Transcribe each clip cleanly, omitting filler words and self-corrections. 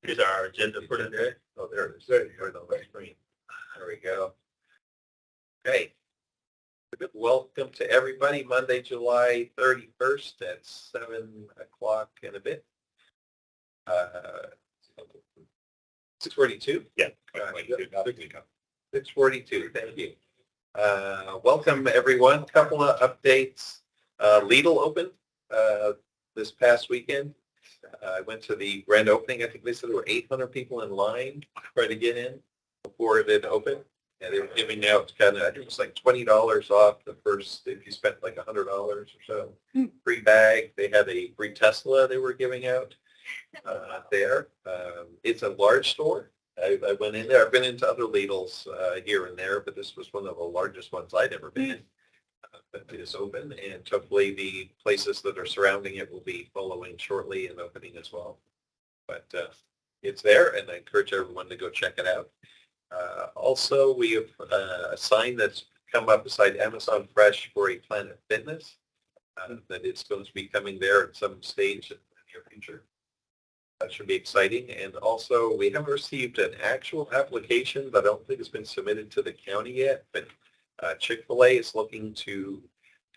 Here's our agenda for today. Oh, there it is. There you go. The screen. There we go. Okay. Welcome to everybody. Monday, July 31st at 7 o'clock and a bit. 6:42? Yeah. 6:42. Thank you. Welcome, everyone. Couple of updates. Lidl opened this past weekend. I went to the grand opening. I think they said there were 800 people in line trying to get in before it had opened. And they were giving out I think it was like $20 off the first, if you spent like $100 or so. Free bag. They had a free Tesla they were giving out there. It's a large store. I went in there. I've been into other Lidls here and there, but this was one of the largest ones I'd ever been in. But it is open, and hopefully the places that are surrounding it will be following shortly and opening as well. But it's there, and I encourage everyone to go check it out. Also, we have a sign that's come up beside Amazon Fresh for a Planet Fitness that is going to be coming there at some stage in the near future. That should be exciting. And also, we haven't received an actual application, but I don't think it's been submitted to the county yet. But Chick-fil-A is looking to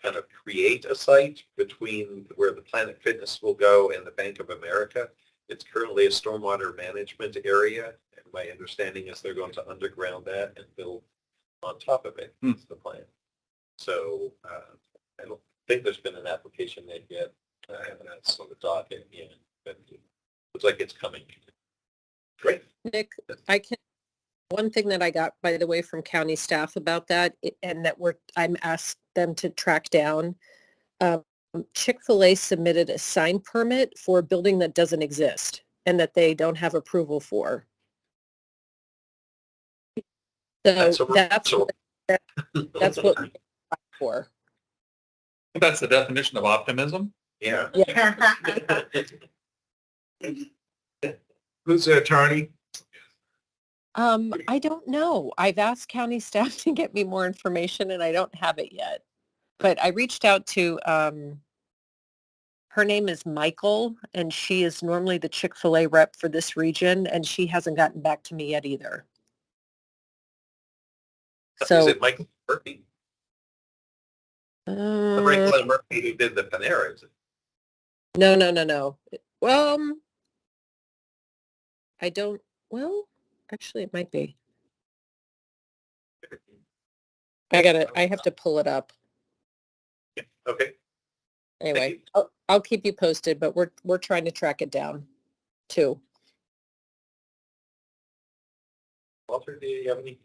kind of create a site between where the Planet Fitness will go and the Bank of America. It's currently a stormwater management area, and my understanding is they're going to underground that and build on top of it. That's the plan. So I don't think there's been an application made yet. I haven't on the docket yet, but it looks like it's coming. Great. Nick, one thing that I got, by the way, from county staff about that, and that I'm asked them to track down, Chick-fil-A submitted a sign permit for a building that doesn't exist and that they don't have approval for. So that's what we're for. That's the definition of optimism. Yeah. Who's the attorney? I don't know. I've asked county staff to get me more information and I don't have it yet. But I reached out to, her name is Michael, and she is normally the Chick-fil-A rep for this region, and she hasn't gotten back to me yet either. So, is it Michael Murphy? Michael Murphy who did the Panera, is it? No. Well, actually it might be. I have to pull it up. Yeah. Okay. Anyway, I'll keep you posted, but we're trying to track it down too. Walter, do you have any?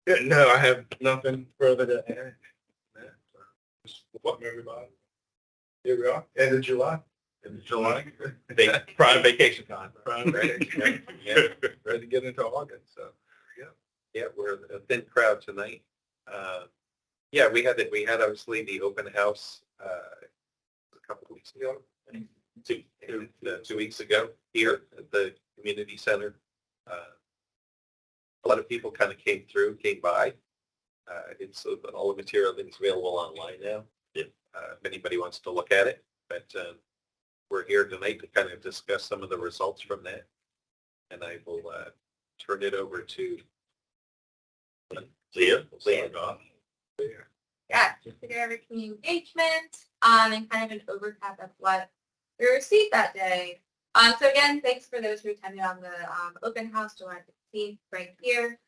Yeah, no, I have nothing further to add. Just welcome everybody. Here we are, end of July. Prime vacation time. Prime vacation. Yeah, ready to get into August. So yeah, we're a thin crowd tonight. Yeah, we had obviously the open house a couple of weeks ago, 2 weeks ago here at the community center. A lot of people kind of came by. It's all the material that's available online now. If anybody wants to look at it, but we're here tonight to kind of discuss some of the results from that, and I will turn it over to Leah. Yeah, just to go over community engagement and kind of an overview of what we received that day. So again, thanks for those who attended on the open house July 15th right here.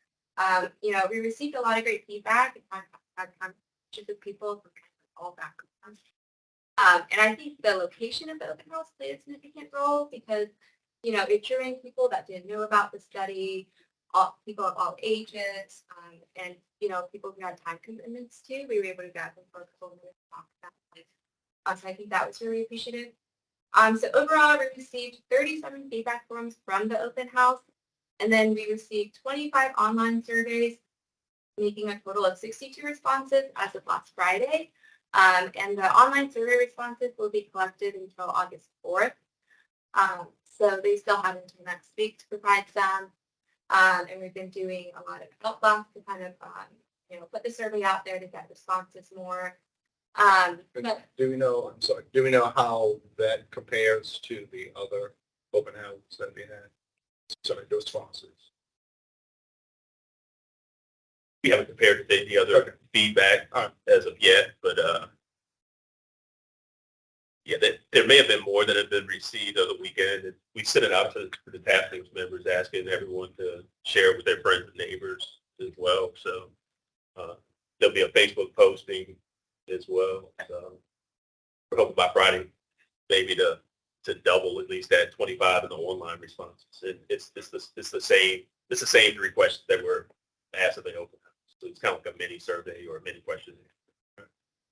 We received a lot of great feedback and had conversations with people from all backgrounds. And I think the location of the open house played a significant role because, it drew in people that didn't know about the study, people of all ages, and, people who had time commitments too. We were able to grab them for a couple minutes to talk about it. So I think that was really appreciative. So overall, we received 37 feedback forms from the open house, and then we received 25 online surveys, making a total of 62 responses as of last Friday. And the online survey responses will be collected until August 4th. So they still have until next week to provide some. And we've been doing a lot of help blocks to kind of, put the survey out there to get responses more. But do we know how that compares to the other open houses that we had? Sorry, those sponsors. We haven't compared the other feedback as of yet, but yeah, there may have been more that have been received over the weekend. And we sent it out to the task force members, asking everyone to share it with their friends and neighbors as well. So there'll be a Facebook posting as well. So we're hoping by Friday maybe to double at least that 25 in the online responses. It's the same 3 questions that were asked at the open house. So it's kind of like a mini survey or a mini question.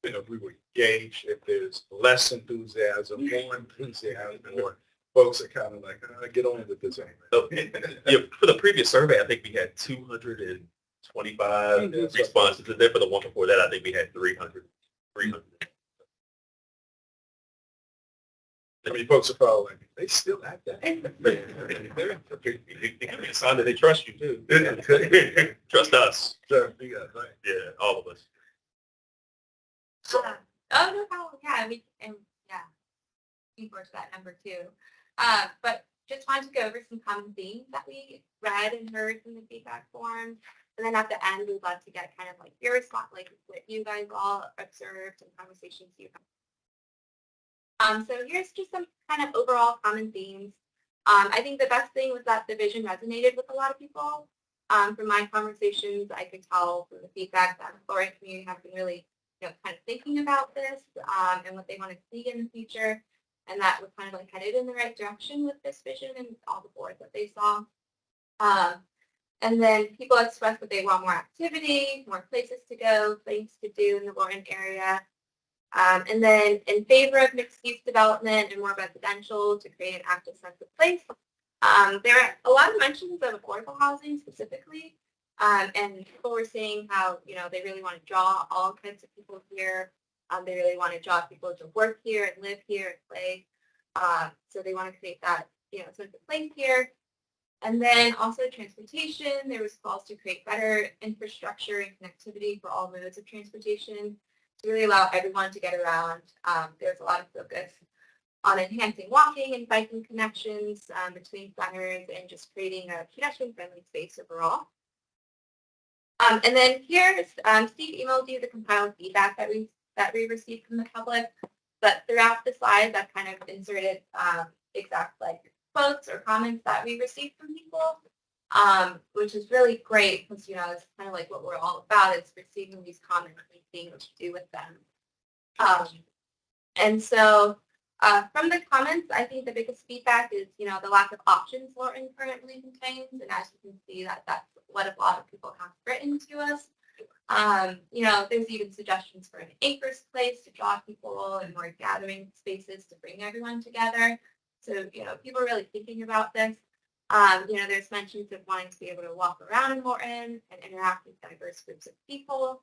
You know, we would gauge if there's less enthusiasm, more enthusiasm, or folks are kind of like, get on with this anyway. So, yeah, for the previous survey, I think we had 225 responses, and then for the one before that, I think we had 300. I mean, folks are probably like, they still at that. It can be a sign that they trust you too. Trust us. So, you got right. Yeah, all of us. Oh, no problem. Yeah, looking forward to that number too. But just wanted to go over some common themes that we read and heard from the feedback form. And then at the end, we'd love to get kind of like your response, like what you guys all observed and conversations you had. So here's just some kind of overall common themes. I think the best thing was that the vision resonated with a lot of people. From my conversations, I could tell from the feedback that the Lorton community has been really kind of thinking about this and what they want to see in the future, and that was kind of like headed in the right direction with this vision and all the boards that they saw. And then people expressed that they want more activity, more places to go, things to do in the Lorton area. And then in favor of mixed-use development and more residential to create an active sense of place. There are a lot of mentions of affordable housing specifically. And people were saying how, they really want to draw all kinds of people here. They really want to draw people to work here and live here and play. So they want to create that, sense of place here. And then also transportation. There was calls to create better infrastructure and connectivity for all modes of transportation to really allow everyone to get around. There's a lot of focus on enhancing walking and biking connections between centers and just creating a pedestrian-friendly space overall. And then here, Steve emailed you the compiled feedback that we received from the public. But throughout the slides, I've kind of inserted exact quotes or comments that we received from people, which is really great because it's kind of like what we're all about is receiving these comments and seeing what to do with them. And so from the comments, I think the biggest feedback is the lack of options Lorton currently contains, and as you can see, that's what a lot of people have written to us. There's even suggestions for an anchors place to draw people and more gathering spaces to bring everyone together. So, people are really thinking about this. There's mentions of wanting to be able to walk around in Lorton and interact with diverse groups of people,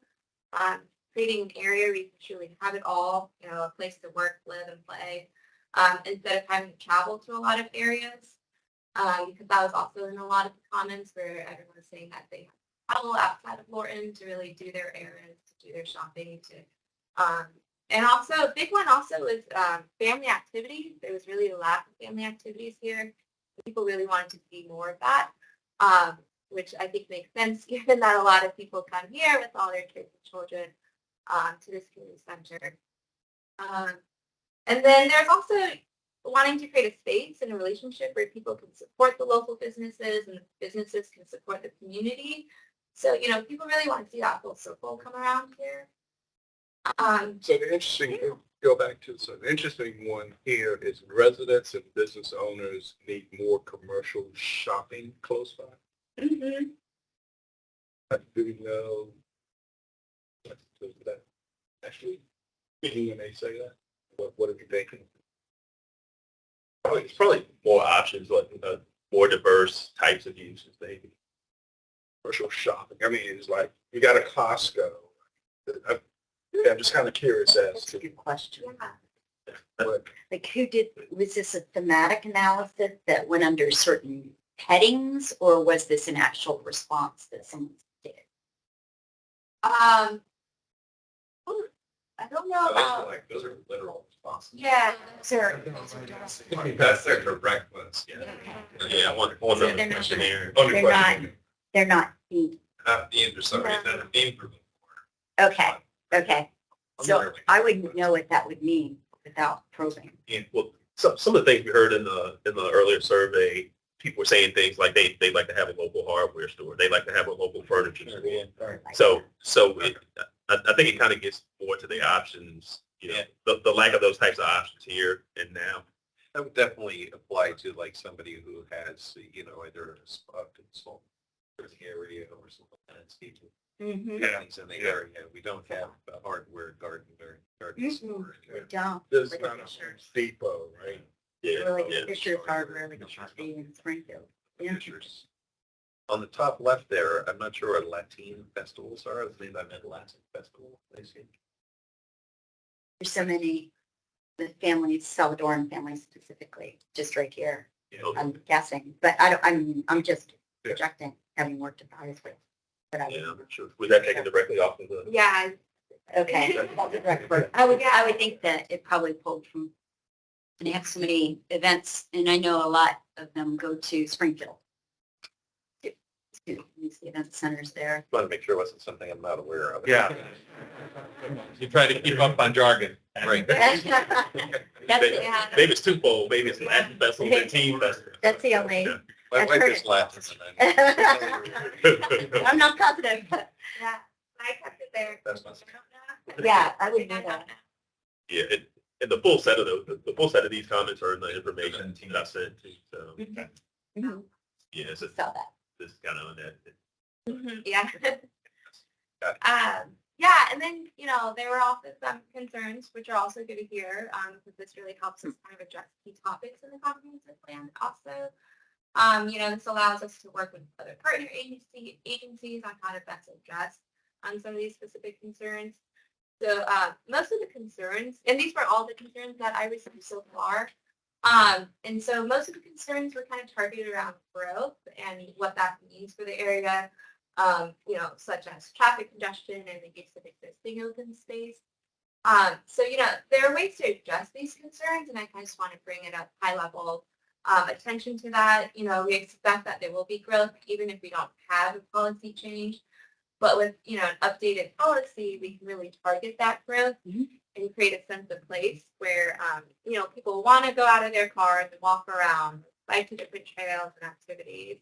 creating an area where you can truly have it all, a place to work, live, and play, instead of having to travel to a lot of areas. Because that was also in a lot of the comments where everyone was saying that they travel outside of Lorton to really do their errands, to do their shopping, and also a big one also was family activities. There was really a lack of family activities here. People really wanted to see more of that, which I think makes sense given that a lot of people come here with all their kids and children to this community center. And then there's also wanting to create a space and a relationship where people can support the local businesses and the businesses can support the community. So, people really want to see that full circle come around here. So the interesting, go back to, so the interesting one here is residents and business owners need more commercial shopping close by. Mm-hmm. Do we know that actually when they say that? What are you thinking? It's probably more options, like more diverse types of uses, maybe. Commercial shopping. I mean, it's like you got a Costco. I'm just kind of curious as That's a to good question. what. Like was this a thematic analysis that went under certain headings, or was this an actual response that someone did? I don't know about, Those are literal responses. yeah. Sir. That's their direct ones. Yeah, I want So the they're not- questionnaire. They're not being, Not deemed for some reason, they're deemed for. okay, okay. So I wouldn't know what that would mean without probing. And well, some of the things we heard in the earlier survey, people were saying things like they like to have a local hardware store, they like to have a local furniture store. So I think it kind of gets more to the options, the lack of those types of options here and now. That would definitely apply to like somebody who has, either a small area or some landscaping things in the area. We don't have a hardware garden store. We don't. This Like kind a of Fisher's. depot, right? Yeah, Or like yeah. a Fisher's hardware, like a Fisher's in Springfield. Yeah. Pictures. On the top left there, I'm not sure what Latin festivals are. I think I meant Latin festival. I see. There's so many, the families, Salvadoran families specifically, just right here, I'm guessing, but I'm just projecting, having worked at the highest way. But I Yeah, would, I'm not sure. Was that taken directly off of the? Yeah, okay. I would think that it probably pulled from, and they have so many events, and I know a lot of them go to Springfield. To these event centers there. Want to make sure it wasn't something I'm not aware of. Yeah. You try to keep up on jargon. Right. That's yeah. Maybe it's twofold. Maybe it's Latin festival and teen festival. That's the only, My I've wife heard is it. Latin. And I'm not positive, but Yeah, I kept it there. That's I not- don't know. yeah, I would I know don't that. know. Yeah, and the full set of the full set of these comments are in the information that I sent to. So Mhm. yeah, so Saw that. this is kind of on that. Yeah. Got Yeah, and then, there were also some concerns, which are also good to hear, because this really helps us kind of address key topics in the comprehensive plan also. This allows us to work with other partner agencies on how to best address some of these specific concerns. So most of the concerns, and these were all the concerns that I received so far, and so most of the concerns were kind of targeted around growth and what that means for the area, such as traffic congestion and the use of existing open space. So, there are ways to address these concerns, and I kind of just want to bring it up high level attention to that. We expect that there will be growth even if we don't have a policy change. But with, an updated policy, we can really target that growth and create a sense of place where, people want to go out of their cars and walk around, bike to different trails and activities.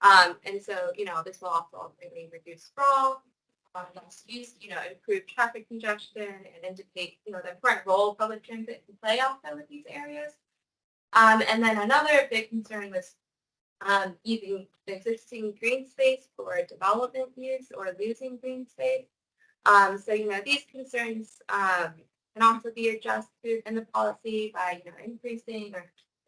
And so, this will also ultimately reduce sprawl, less use, improve traffic congestion and indicate, the important role public transit can play also with these areas. And then another big concern was using the existing green space for development use or losing green space. So, these concerns can also be addressed in the policy by, increasing or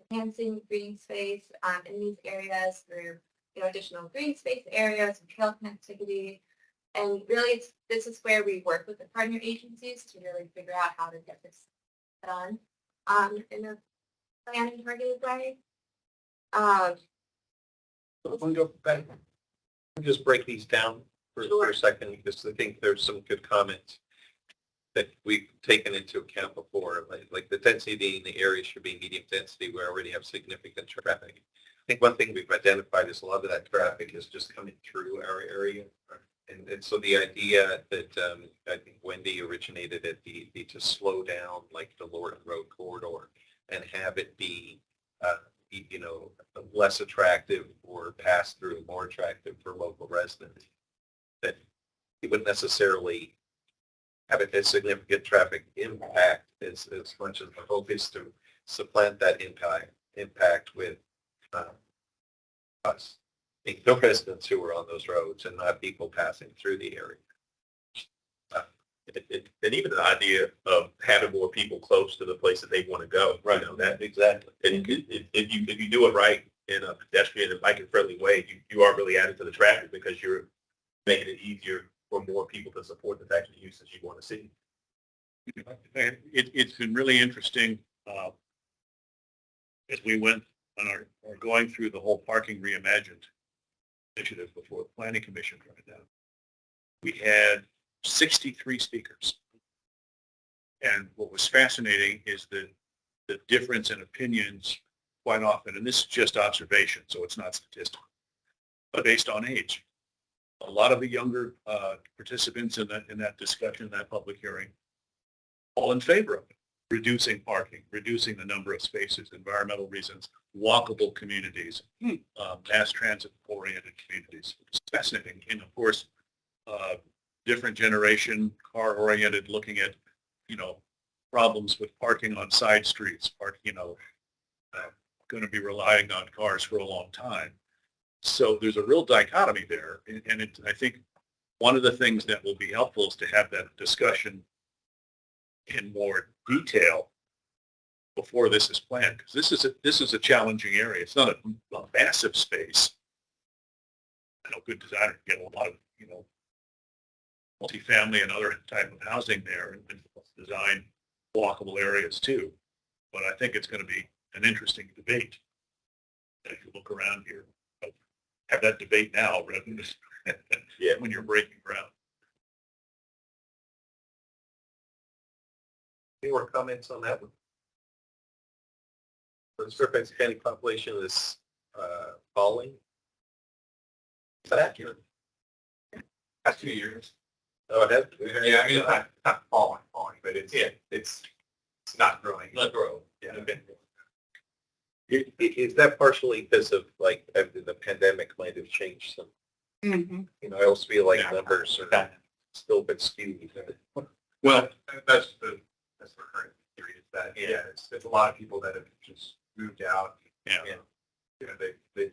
enhancing green space in these areas through, additional green space areas and trail connectivity. And really, this is where we work with the partner agencies to really figure out how to get this done in a planned and targeted way. Go back. Just break these down for a second, because I think there's some good comments that we've taken into account before, like the density in the area should be medium density. We already have significant traffic. I think one thing we've identified is a lot of that traffic is just coming through our area. And so the idea that I think Wendy originated it be to slow down like the Lorton Road corridor and have it be, less attractive or pass through, more attractive for local residents. That it wouldn't necessarily have a significant traffic impact as much as the hope is to supplant that impact with us, the residents who are on those roads and not people passing through the area. And even the idea of having more people close to the place that they want to go, Right. That Exactly. and if you do it right in a pedestrian and biking friendly way, you are really adding to the traffic because you're making it easier for more people to support the types of uses you want to see. And it's been really interesting as we went on our going through the whole parking reimagined initiative before the planning commission right now. We had 63 speakers And what was fascinating is the difference in opinions quite often, and this is just observation, so it's not statistical, but based on age. A lot of the younger participants in that discussion, that public hearing, all in favor of it. Reducing parking, reducing the number of spaces, environmental reasons, walkable communities, mass transit-oriented communities. It's fascinating. And of course, different generation, car-oriented, looking at, problems with parking on side streets, going to be relying on cars for a long time. So there's a real dichotomy there. And I think one of the things that will be helpful is to have that discussion in more detail before this is planned, because this is a challenging area. It's not a massive space. I know good designers get a lot of multifamily and other type of housing there, and design walkable areas too. But I think it's going to be an interesting debate. If you look around here, have that debate now rather than just when you're breaking ground. Any more comments on that one? The Fairfax County population is falling. Is that accurate? Past 2 years. Oh, it has? Yeah, I mean, it's not falling, but it's not growing. Not growing. Yeah. Okay. Is that partially because of the pandemic might have changed some? I also feel like numbers are still a bit skewed. Well, that's the current theory is that, it's a lot of people that have just moved out. Yeah. And, they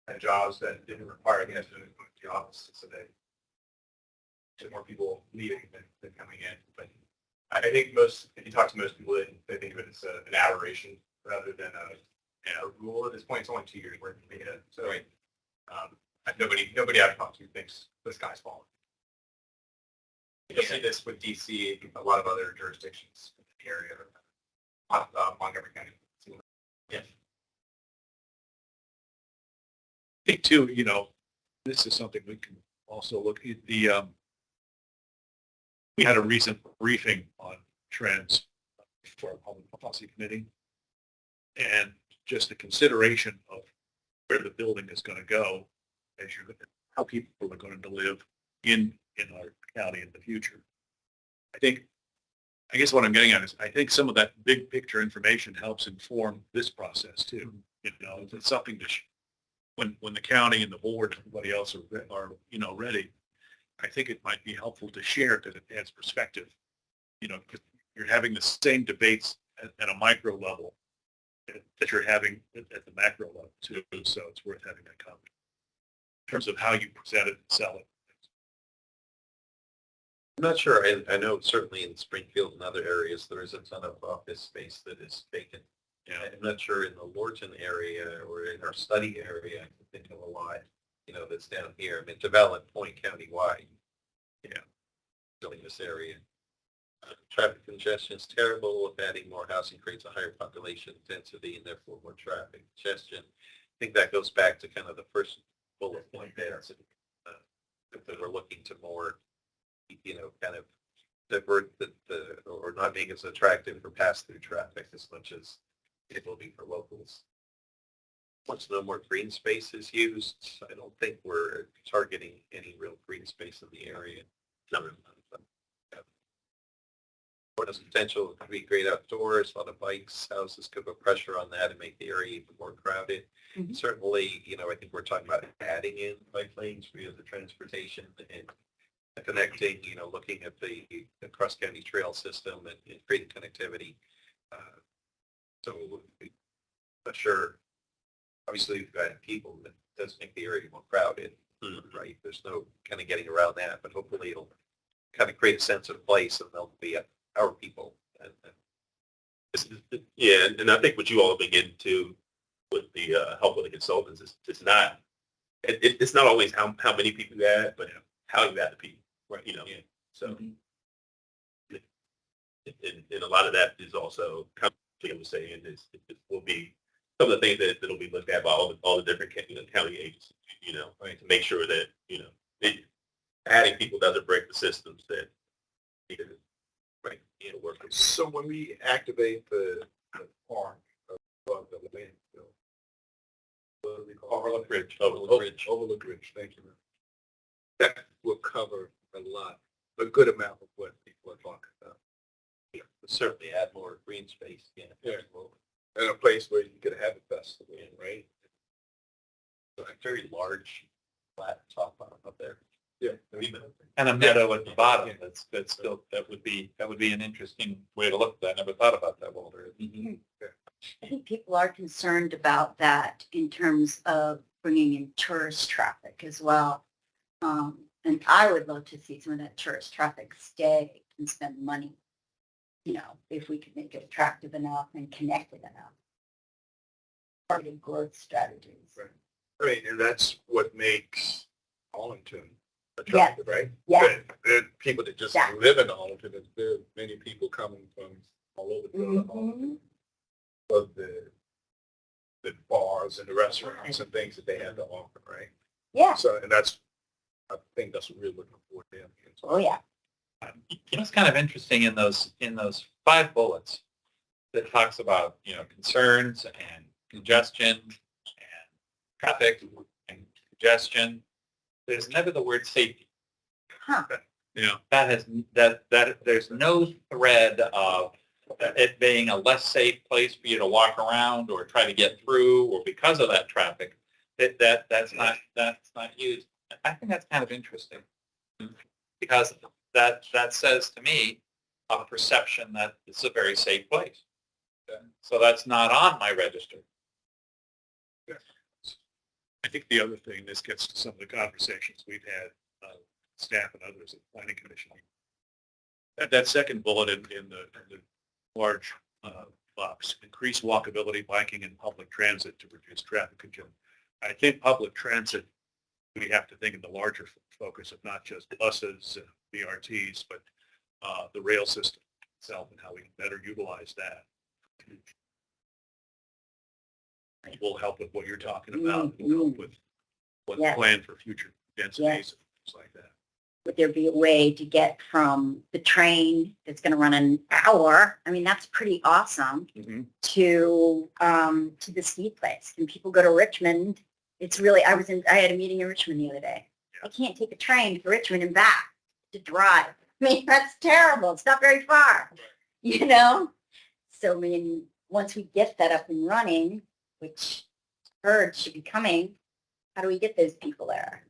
had jobs that didn't require them to go to the office, so they get more people leaving than coming in. But I think if you talk to most people, they think of it as an aberration rather than a rule. At this point, it's only 2 years worth of data. So nobody I've talked to thinks the sky's falling. You'll see this with DC, a lot of other jurisdictions in the area, Montgomery County. Yeah. I think too, this is something we can also look at. We had a recent briefing on trends for our public policy committee, and just the consideration of where the building is going to go as you look at how people are going to live in our county in the future. I guess what I'm getting at is I think some of that big picture information helps inform this process too. It's something to when the county and the board and everybody else are ready. I think it might be helpful to share because it adds perspective. Because you're having the same debates at a micro level that you're having at the macro level too. So it's worth having that comment in terms of how you present it and sell it. I'm not sure. I know certainly in Springfield and other areas, there is a ton of office space that is vacant. Yeah. I'm not sure in the Lorton area or in our study area, I can think of a lot, that's down here. I mean, development point countywide. In this area. Traffic congestion is terrible. If adding more housing creates a higher population density and therefore more traffic congestion. I think that goes back to kind of the first bullet point there. That we're looking to more, kind of divert or not make as attractive for pass-through traffic as much as it will be for locals. Once no more green space is used, I don't think we're targeting any real green space in the area. Or there's potential to be great outdoors, a lot of bikes, houses could put pressure on that and make the area even more crowded. Mhm. Certainly, I think we're talking about adding in bike lanes for the transportation and connecting, looking at the cross-county trail system and creating connectivity. So I'm not sure. Obviously, we've got people that does make the area more crowded, right? There's no kind of getting around that, but hopefully it'll kind of create a sense of place and they'll be our people. Yeah, and I think what you all begin to with the help of the consultants is it's not always how many people you add, but how you add the people, right? So and a lot of that is also kind of what I was saying is it will be some of the things that'll be looked at by all the different county agencies, right, to make sure that adding people doesn't break the systems that Right. So when we activate the park above the landfill, what do we call it? Overlook Ridge. Overlook Ridge, thank you. That will cover a good amount of what people are talking about. Certainly add more green space. Yeah. Yeah. And a place where you could have a festival, right? A very large flat top up there. Yeah. And a meadow at the bottom, that's still, that would be an interesting way to look at that. I never thought about that, Walter. I think people are concerned about that in terms of bringing in tourist traffic as well. And I would love to see some of that tourist traffic stay and spend money, if we could make it attractive enough and connected enough. Part of growth strategies. Right. I mean, and that's what makes Arlington attractive, right? Yeah. There are people that just Exactly. live in Arlington. There are many people coming from all over Arlington. Of the bars and the restaurants and things that they have to offer, right? Yeah. So, and I think that's what we're looking for there. Oh, yeah. It's kind of interesting in those 5 bullets that talks about, concerns and congestion and traffic and congestion. There's never the word safety. Huh. That there's no thread of it being a less safe place for you to walk around or try to get through, or because of that traffic, that's not used. I think that's kind of interesting, because that says to me a perception that it's a very safe place. So that's not on my register. I think the other thing, this gets to some of the conversations we've had, staff and others at the planning commission. That second bullet in the large box, increase walkability, biking, and public transit to reduce traffic congestion. I think public transit, we have to think in the larger focus of not just buses and BRTs, but the rail system itself and how we can better utilize that. It will help with what you're talking about. It will help with what's Yeah. planned for future densities and things like that. Would there be a way to get from the train that's going to run an hour? I mean, that's pretty awesome. To the ski place. Can people go to Richmond? It's really, I had a meeting in Richmond the other day. I can't take a train to Richmond and back to drive. I mean, that's terrible. It's not very far, So, I mean, once we get that up and running, which heard should be coming, how do we get those people there?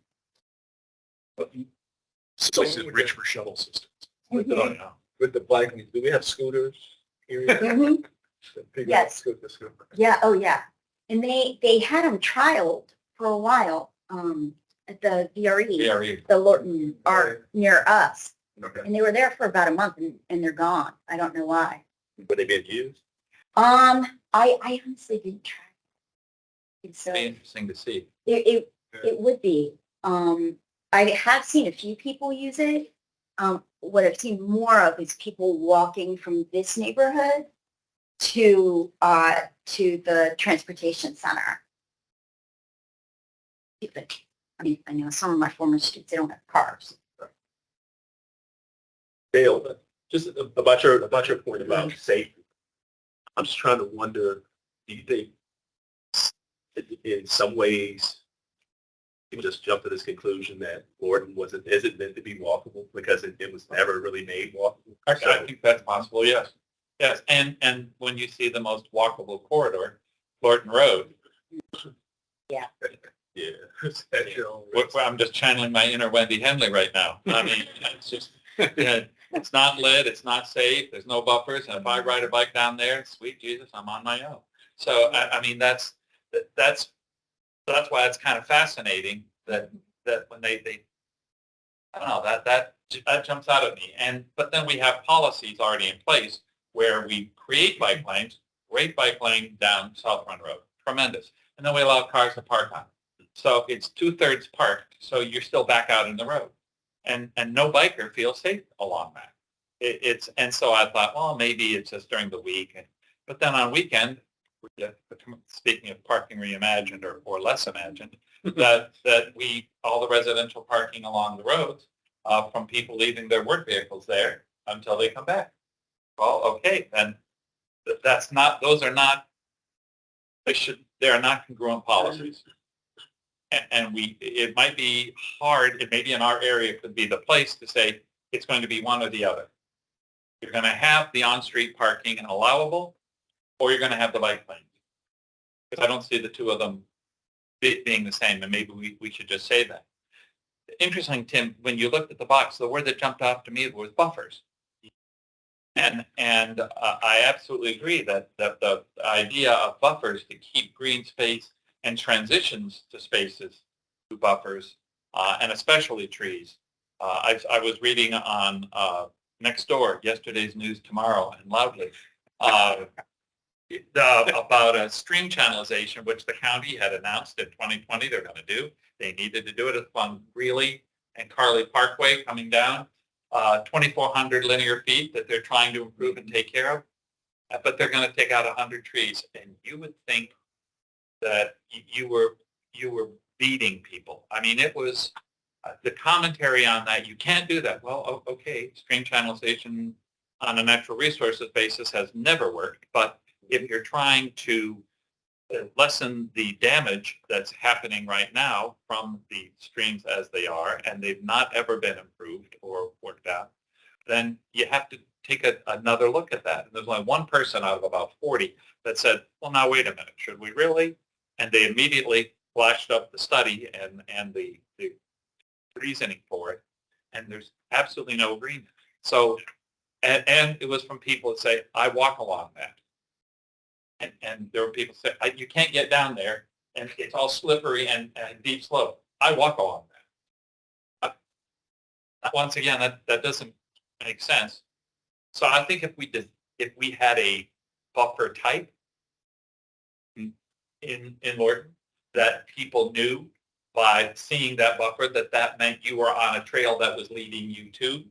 So it's rich for shuttle systems. With the bike, do we have scooters here? That people Yes. scooter. Yeah, oh yeah. And they had them trialed for a while at the VRE, the Lorton Art near us. Okay. And they were there for about a month and they're gone. I don't know why. But they being used. I honestly didn't try. It's It'd be interesting to see. it would be. I have seen a few people use it. What I've seen more of is people walking from this neighborhood to the transportation center. But, I mean, I know some of my former students, they don't have cars. Dale, just about your point about safety. I'm just trying to wonder, do you think in some ways people just jump to this conclusion that Lorton isn't meant to be walkable because it was never really made walkable? Actually, I think that's possible, yes. Yes, and when you see the most walkable corridor, Lorton Road. Yeah. Yeah. I'm just channeling my inner Wendy Henley right now. I mean, it's just, it's not lit, it's not safe, there's no buffers, and if I ride a bike down there, sweet Jesus, I'm on my own. So, I mean, that's why it's kind of fascinating that when they I don't know, that jumps out at me. But then we have policies already in place where we create bike lanes, great bike lane down South Run Road, tremendous. And then we allow cars to park on it. So it's 2/3 parked, so you're still back out in the road. And no biker feels safe along that. And so I thought, well, maybe it's just during the week. But then on weekend, speaking of parking reimagined or less imagined, that all the residential parking along the roads from people leaving their work vehicles there until they come back. Well, okay, then those are not, they are not congruent policies. And it might be hard, it maybe in our area could be the place to say it's going to be one or the other. You're going to have the on-street parking and allowable, or you're going to have the bike lanes. Because I don't see the two of them being the same, and maybe we should just say that. Interesting, Tim, when you looked at the box, the word that jumped off to me was buffers. And I absolutely agree that the idea of buffers to keep green space and transitions to spaces to buffers, and especially trees. I was reading on Nextdoor, yesterday's news tomorrow, and Loudly, about a stream channelization, which the county had announced in 2020 they're going to do. They needed to do it on Greeley and Carly Parkway coming down, 2,400 linear feet that they're trying to improve and take care of. But they're going to take out 100 trees. And you would think that you were beating people. I mean, it was the commentary on that. You can't do that. Well, okay, stream channelization on a natural resources basis has never worked. But if you're trying to lessen the damage that's happening right now from the streams as they are, and they've not ever been improved or worked out, then you have to take another look at that. And there's only one person out of about 40 that said, well, now wait a minute, should we really? And they immediately flashed up the study and the reasoning for it. And there's absolutely no agreement. So, and it was from people that say, I walk along that. And there were people say, you can't get down there, and it's all slippery and deep slope. I walk along that. Once again, that doesn't make sense. So I think if we had a buffer type in Lorton that people knew by seeing that buffer that meant you were on a trail that was leading you to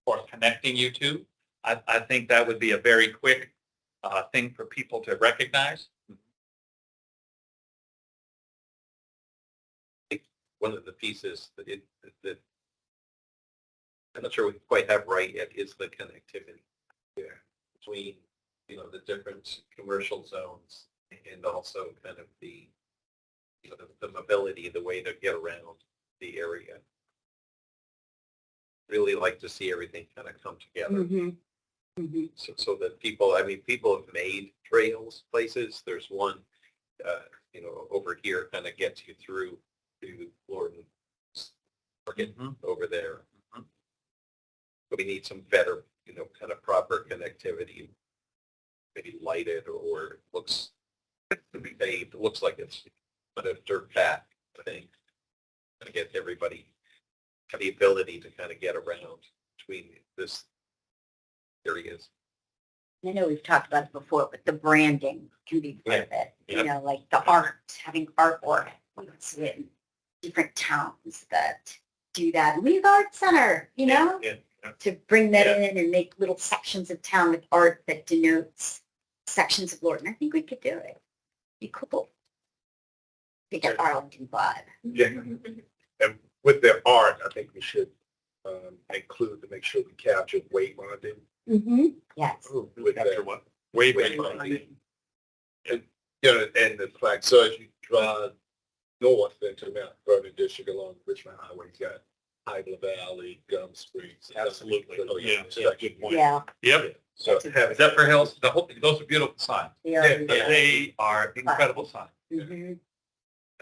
or connecting you to, I think that would be a very quick thing for people to recognize. One of the pieces that I'm not sure we quite have right yet is the connectivity between, the different commercial zones and also kind of the mobility, the way to get around the area. Really like to see everything kind of come together. Mm-hmm. Mm-hmm. So that people have made trails places. There's one, over here kind of gets you through to Lorton Market over there. Mm-hmm. But we need some better, kind of proper connectivity, maybe lighted or looks to be paved. It looks like it's a dirt path, I think. To get everybody have the ability to kind of get around between this areas. I know we've talked about it before, but the branding can be part of it. Yeah. Like the art, having artwork. We see it in different towns that do that. League Art Center, Yeah. to bring that in and make little sections of town with art that denotes sections of Lorton. I think we could do it. Be cool. We get Arlington vibe. Yeah. And with their art, I think we should include to make sure we capture wayfinding. Mm-hmm. Yes. With After that. what? Wayfinding. And the flag. So as you drive north into Mount Vernon District along Richmond Highway, you got Higla Valley, Gum Springs. Absolutely. Oh, Yeah. Good point. Yeah. Yep. So having Zephyr Hills, those are beautiful signs. They are. They are incredible signs. Mm-hmm.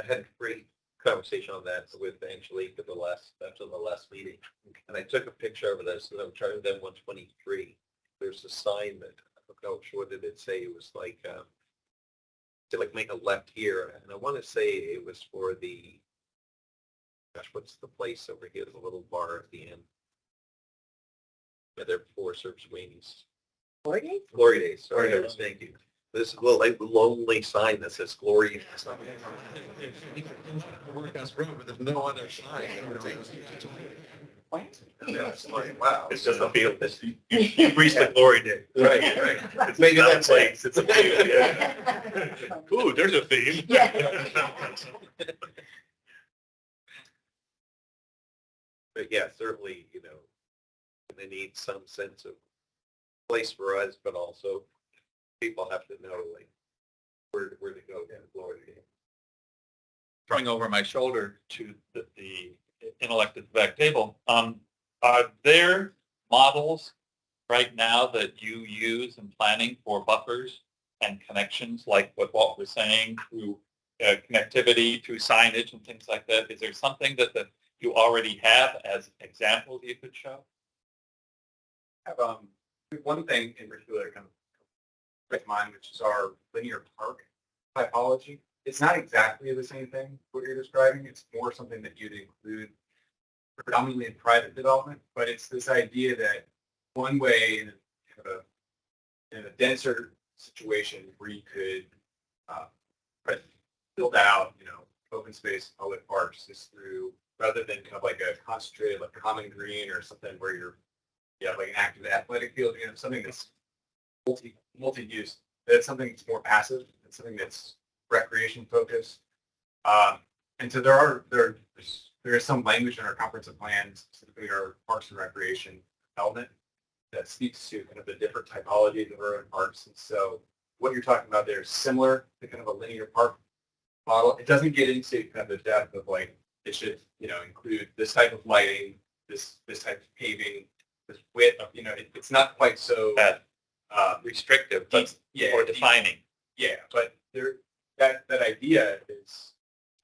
I had a great conversation on that with Angelique after the last meeting. And I took a picture of this and I'm trying to 123. There's a sign that, I don't know, what did it say? It was like, to make a left here. And I want to say it was for the, what's the place over here? The little bar at the end. Yeah, there before serves wings. Glory Days. Sorry, thank you. This lonely sign that says Glory. Workhouse Road, but there's no other sign. What? Yeah, it's like, wow. It's just a field. You've reached the glory day. Right. It's Maybe not a that's place, it's a field. Yeah. Ooh, there's a theme. But yeah, certainly, they need some sense of place for us, but also people have to know like where to go in Florida. Throwing over my shoulder to the inelected back table, are there models right now that you use in planning for buffers and connections, like what Walt was saying, through connectivity, through signage and things like that? Is there something that you already have as examples you could show? Have one thing in particular kind of with mine, which is our linear park typology. It's not exactly the same thing what you're describing. It's more something that you'd include predominantly in private development, but it's this idea that one way in a denser situation where you could build out, open space, public parks is through, rather than kind of like a concentrated, like common green or something where you have like an active athletic field, something that's multi-use. That's something that's more passive. It's something that's recreation focused. And so there is some language in our comprehensive plan, specifically our parks and recreation element, that speaks to kind of the different typologies of urban parks. And so what you're talking about there is similar to kind of a linear park model. It doesn't get into kind of the depth of like, it should, include this type of lighting, this type of paving, this width of, it's not quite so Restrictive, but or defining. Yeah, but that idea is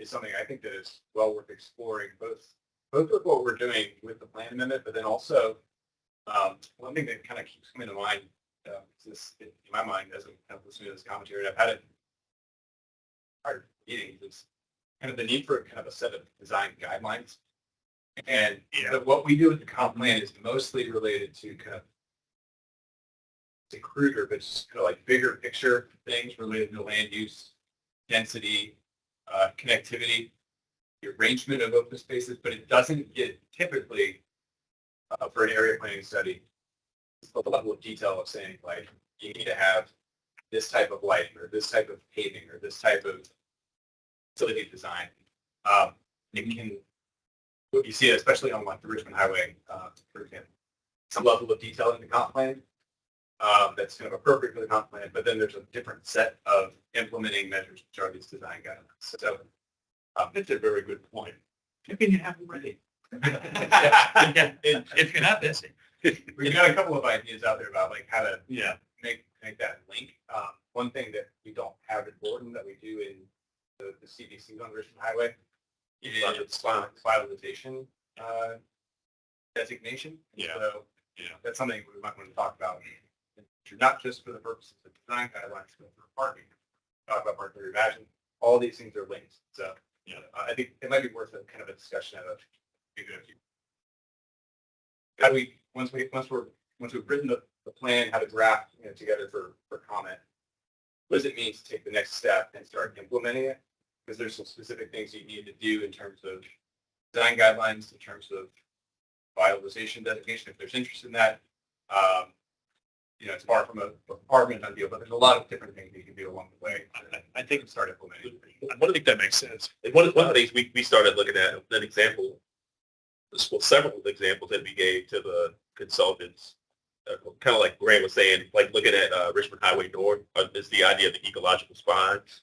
something I think that is well worth exploring, both with what we're doing with the plan amendment, but then also one thing that kind of keeps coming to mind, this in my mind as I'm kind of listening to this commentary, and I've had it prior meetings, is kind of the need for kind of a set of design guidelines. And what we do with the comp plan is mostly related to kind of cruder, but just kind of like bigger picture things related to land use, density, connectivity, the arrangement of open spaces, but it doesn't get typically for an area planning study the level of detail of saying like you need to have this type of lighting or this type of paving or this type of facility design. It can, you see it especially on like the Richmond Highway, for example, some level of detail in the comp plan that's kind of appropriate for the comp plan, but then there's a different set of implementing measures, which are these design guidelines. So That's a very good point. Maybe you have them ready. If you're not busy. We've got a couple of ideas out there about like how to Yeah. make that link. One thing that we don't have in Lorton that we do in the CDC on Richmond Highway is finalization designation. Yeah. So Yeah. that's something we might want to talk about. Not just for the purposes of design guidelines, but for parking. Talk about parking reimagined. All these things are linked. So I think it might be worth a kind of a discussion of how do we once we've written the plan, how to draft together for comment. What does it mean to take the next step and start implementing it? Because there's some specific things you need to do in terms of design guidelines, in terms of vitalization designation, if there's interest in that. It's far from a done deal, but there's a lot of different things you can do along the way. I think start implementing. I think that makes sense. And one of the things we started looking at, an example, well, several examples that we gave to the consultants, kind of like Graham was saying, like looking at Richmond Highway North, is the idea of the ecological spines.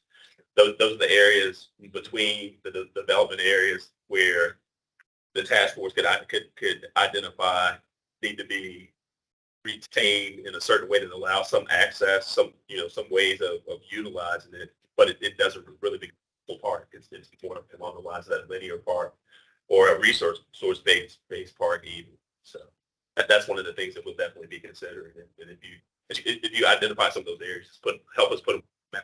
Those are the areas between the development areas where the task force could identify need to be retained in a certain way that allows some access, some ways of utilizing it, but it doesn't really become a park. It's more along the lines of that linear park or a resource-based park even. So that's one of the things that we'll definitely be considering. And if you identify some of those areas, help us put them.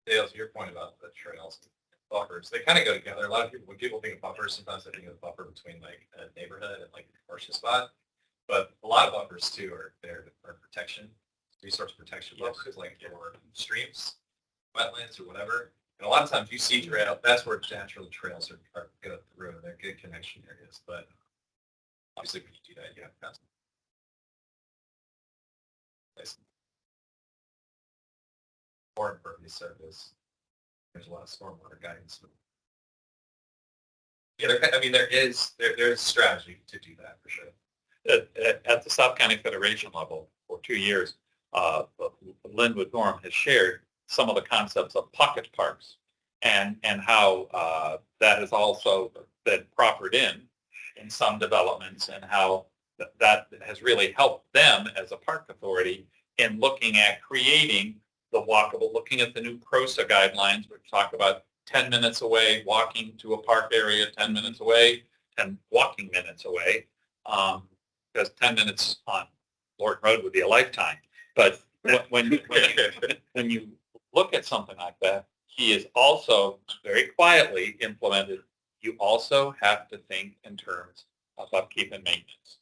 Dale, to your point about the trails, buffers, they kind of go together. A lot of people, when people think of buffers, sometimes they think of a buffer between like a neighborhood and like a commercial spot. But a lot of buffers too are there for protection, resource protection buffers, like for streams, wetlands, or whatever. And a lot of times you see trail, that's where natural trails are go through. They're good connection areas. But obviously when you do that, you have to have more impervious surface. There's a lot of stormwater guidance. Yeah, there's strategy to do that for sure. At the South County Federation level, for 2 years, Linwood Gorham has shared some of the concepts of pocket parks and how that has also been proffered in some developments, and how that has really helped them as a park authority in looking at creating the walkable, looking at the new PROSA guidelines, which talk about 10 minutes away, walking to a park area, 10 minutes away, 10 walking minutes away, because 10 minutes on Lorton Road would be a lifetime. But when you look at something like that, he is also very quietly implemented. You also have to think in terms of upkeep and maintenance.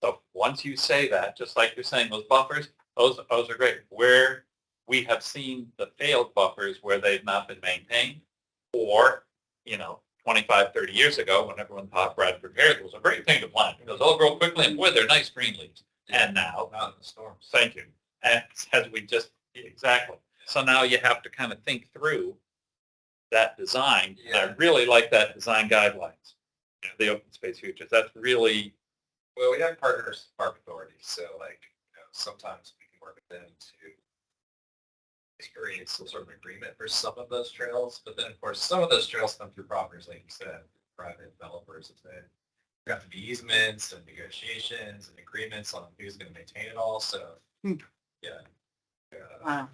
So once you say that, just like you're saying, those buffers, those are great. Where we have seen the failed buffers where they've not been maintained, or, 25, 30 years ago, when everyone thought Bradford Pears was a great thing to plant, because they'll grow quickly, and boy, they're nice green leaves. And now, Out in the storms. thank you. And as we just, exactly. So now you have to kind of think through that design. And I Yeah. really like that design guidelines, the open space futures. That's really, Well, we have partners, park authorities, so sometimes we can work with them to create some sort of agreement for some of those trails. But then, of course, some of those trails come through properties, like you said, private developers. There have to be easements and negotiations and agreements on who's going to maintain it all. So, yeah. Wow.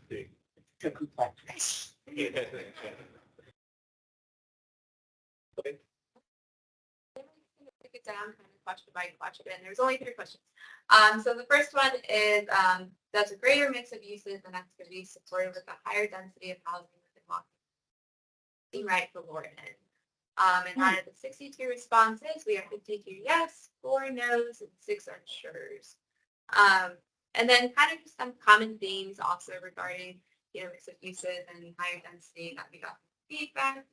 So complex. Break it down kind of question by question, and there's only 3 questions. So the first one is, does a greater mix of uses and activities supported with a higher density of housing within walking seem right for Lorton? And out of the 62 responses, we have 52 yes, 4 no's, and 6 unsure's. And then kind of just some common themes also regarding, mix of uses and higher density that we got from feedback.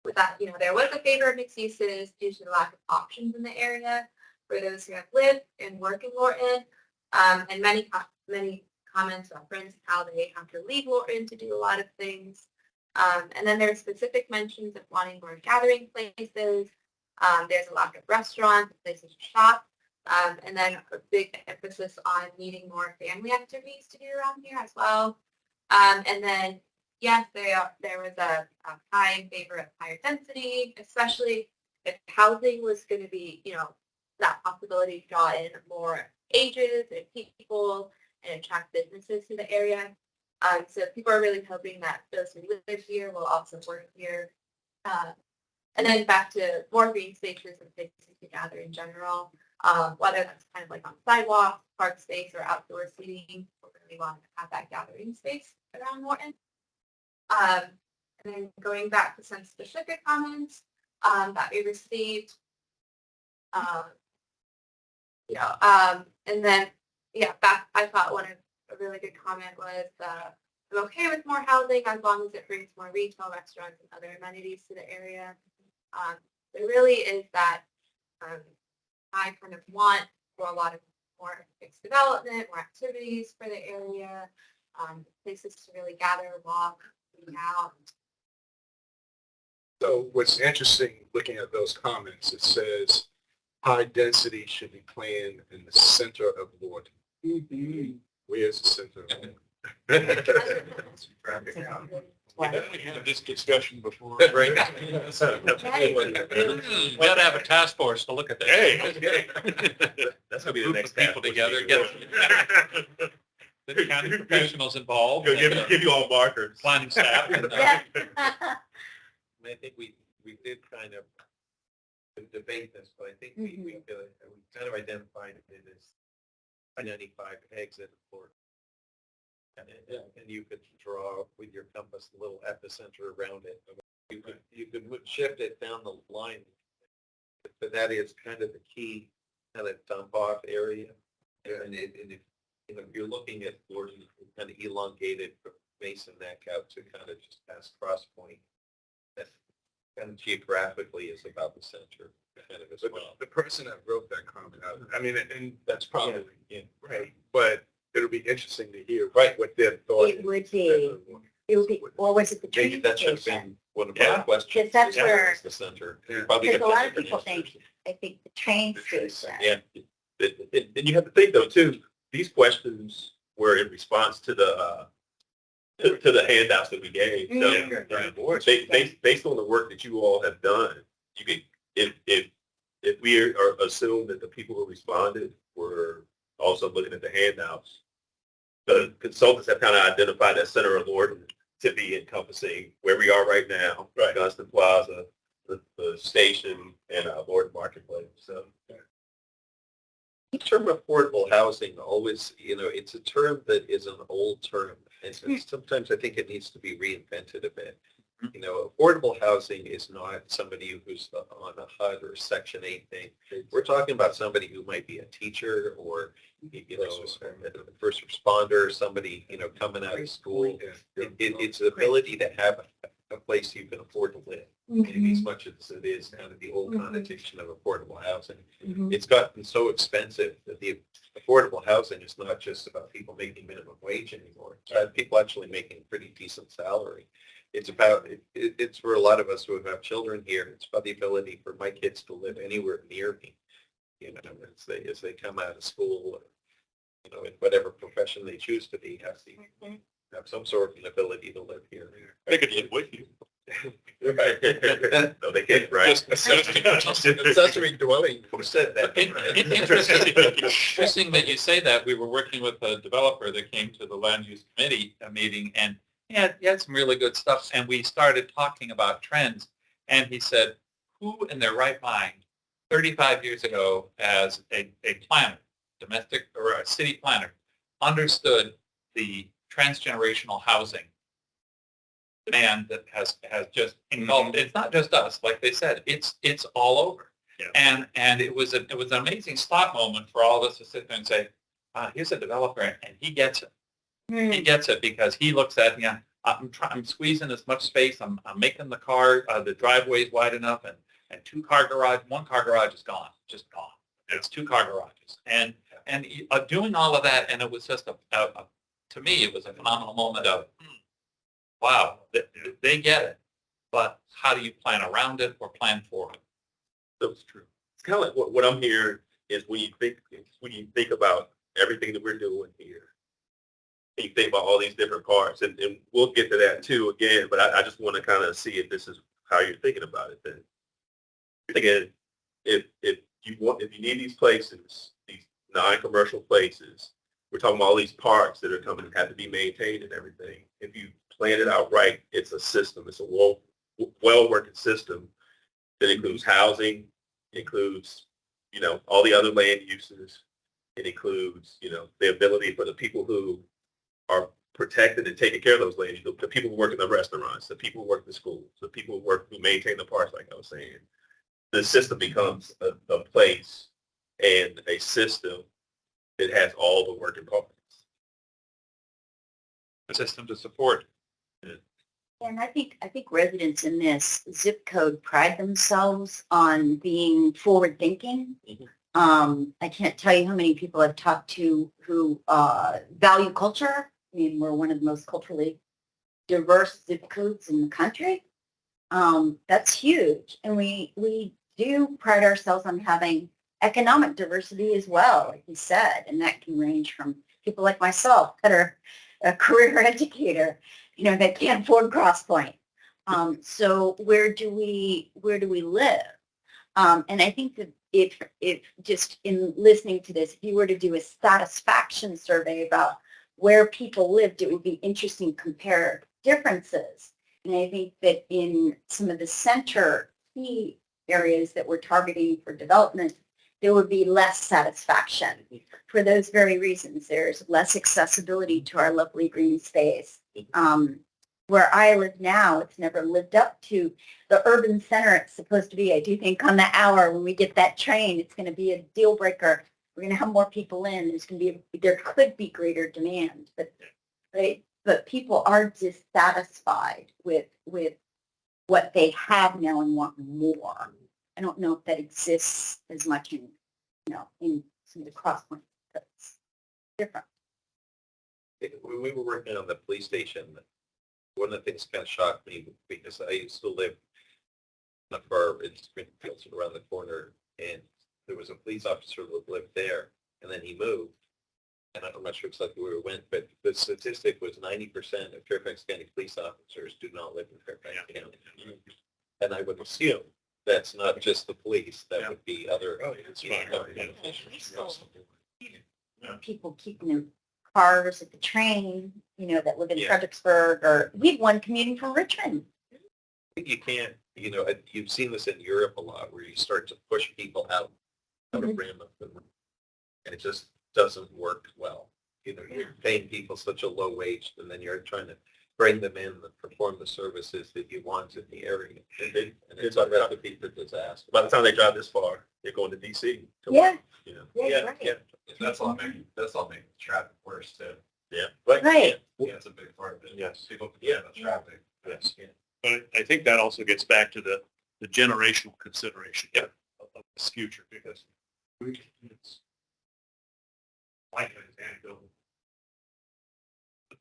With that, there was a favor of mixed uses due to the lack of options in the area for those who have lived and work in Lorton. And many comments reference how they have to leave Lorton to do a lot of things. And then there's specific mentions of wanting more gathering places. There's a lack of restaurants, places to shop. And then a big emphasis on needing more family activities to do around here as well. And then, yes, there was a high in favor of higher density, especially if housing was going to be, that possibility to draw in more ages and people and attract businesses to the area. So people are really hoping that those who live here will also work here. And then back to more green spaces and places to gather in general, whether that's kind of like on sidewalks, park space, or outdoor seating. We really want to have that gathering space around Lorton. And then going back to some specific comments that we received, and then, I thought one of a really good comment was, I'm okay with more housing as long as it brings more retail, restaurants, and other amenities to the area. There really is that I kind of want for a lot of more fixed development, more activities for the area, places to really gather, walk, hang out. So what's interesting, looking at those comments, it says high density should be planned in the center of Lorton. Where's the center of Lorton? We had this discussion before. Right. we ought to have a task force to look at that. Hey. That's gonna be the Group next of people together, get the county professionals involved, Go and give you all markers. planning staff. And, Yeah. I think we did kind of debate this, but I think we kind of identified it as identified exit for. And you could draw with your compass a little epicenter around it. You could shift it down the line, but that is kind of the key kind of dump off area. And if you're looking at Lorton, kind of elongated Mason Neck out to kind of just past Cross Point, that kind of geographically is about the center kind of as But well. the person that wrote that comment, I mean, and that's probably, right, but it'll be interesting to hear what their thought is. It would be. It would be, or was it the Maybe train that should have station? been one of Yeah. our questions. Because that's is where- the center. Yeah. Probably Because a get lot of different people answers. think, I think the train The train station. Yeah. And you have to think though too, these questions were in response to the handouts that we gave. So based on the work that you all have done, you could, if we are assume that the people who responded were also looking at the handouts, the consultants have kind of identified that center of Lorton to be encompassing where we are right now, right? Gunston Plaza, the station, and Lorton Marketplace. So. The term affordable housing always, it's a term that is an old term. And sometimes I think it needs to be reinvented a bit. Affordable housing is not somebody who's on a HUD or Section 8 thing. We're talking about somebody who might be a teacher or, a first responder, somebody, coming out of school. It's the ability to have a place you can afford to live. As much as it is kind of the old connotation of affordable housing. It's gotten so expensive that the affordable housing is not just about people making minimum wage anymore. It's about people actually making a pretty decent salary. It's about, it's for a lot of us who have children here, it's about the ability for my kids to live anywhere near me, as they come out of school, or, in whatever profession they choose to be, have some sort of an ability to live here. They could live with you. No, they can't, right? Accessory dwelling. Who said that? Interesting that you say that. We were working with a developer that came to the land use committee meeting, and he had some really good stuff. And we started talking about trends. And he said, who in their right mind, 35 years ago, as a planner, domestic or a city planner, understood the transgenerational housing demand that has just engulfed. It's not just us, like they said. It's all over. Yeah. And it was an amazing stop moment for all of us to sit there and say, here's a developer, and he gets it. He gets it because he looks at, I'm squeezing as much space. I'm making the driveways wide enough, and one car garage is gone, just gone. It's 2 car garages, and doing all of that, and it was just to me, it was a phenomenal moment of, wow, they get it, but how do you plan around it or plan for it? That's true. It's kind of like what I'm hearing is when you think about everything that we're doing here, and you think about all these different parts, and we'll get to that too again, but I just want to kind of see if this is how you're thinking about it then. Again, if you need these places, these non-commercial places, we're talking about all these parks that are coming and have to be maintained and everything. If you plan it out right, it's a system. It's a well-working system that includes housing, includes, all the other land uses. It includes, the ability for the people who are protected and taking care of those land uses, the people who work in the restaurants, the people who work in the schools, the people who maintain the parks, like I was saying. The system becomes a place and a system that has all the working parts. A system to support. And I think residents in this zip code pride themselves on being forward thinking. I can't tell you how many people I've talked to who value culture. I mean, we're one of the most culturally diverse zip codes in the country. That's huge. And we do pride ourselves on having economic diversity as well, like you said, and that can range from people like myself that are a career educator, that can't afford Crosspoint. So where do we live? And I think that if just in listening to this, if you were to do a satisfaction survey about where people lived, it would be interesting to compare differences. And I think that in some of the center key areas that we're targeting for development, there would be less satisfaction for those very reasons. There's less accessibility to our lovely green space. Where I live now, it's never lived up to the urban center it's supposed to be. I do think on the hour when we get that train, it's going to be a deal breaker. We're going to have more people in. There could be greater demand, but people are dissatisfied with what they have now and want more. I don't know if that exists as much in some of the Crosspoint. That's different. When we were working on the police station, one of the things kind of shocked me because I used to live not far in Springfield, around the corner, and there was a police officer that lived there, and then he moved. And I'm not sure exactly where it went, but the statistic was 90% of Fairfax County police officers do not live in Fairfax County. And I would assume that's not just the police, that would be other. Oh, yeah, it's fine. government Yeah. officials. People keeping their cars at the train, that live in Yeah. Fredericksburg, or we have one commuting from Richmond. You can't, you've seen this in Europe a lot, where you start to push people out of Random, and it just doesn't work well. You're paying people such a low wage, and then you're trying to bring them in and perform the services that you want in the area. And it's a recipe for disaster. By the time they drive this far, they're going to DC. Yeah. You know? Yeah, right. That's all making traffic worse too. Yeah. Right. Yeah, it's a big part of it. Yes. People forget about traffic. Yes. But I think that also gets back to the generational consideration of this future, because it's like an anecdotal.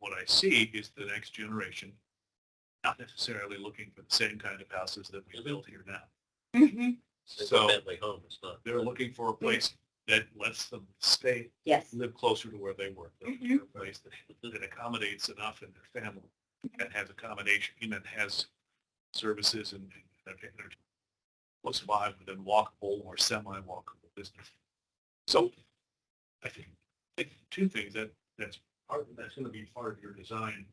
What I see is the next generation not necessarily looking for the same kind of houses that we build here now. Mm-hmm. So Bentley home is not. They're looking for a place that lets them stay, Yes. live closer to where they work. They're looking for a place that accommodates enough in their family and has accommodation, and has services and close by within walkable or semi-walkable distance. So I think two things that's going to be part of your design,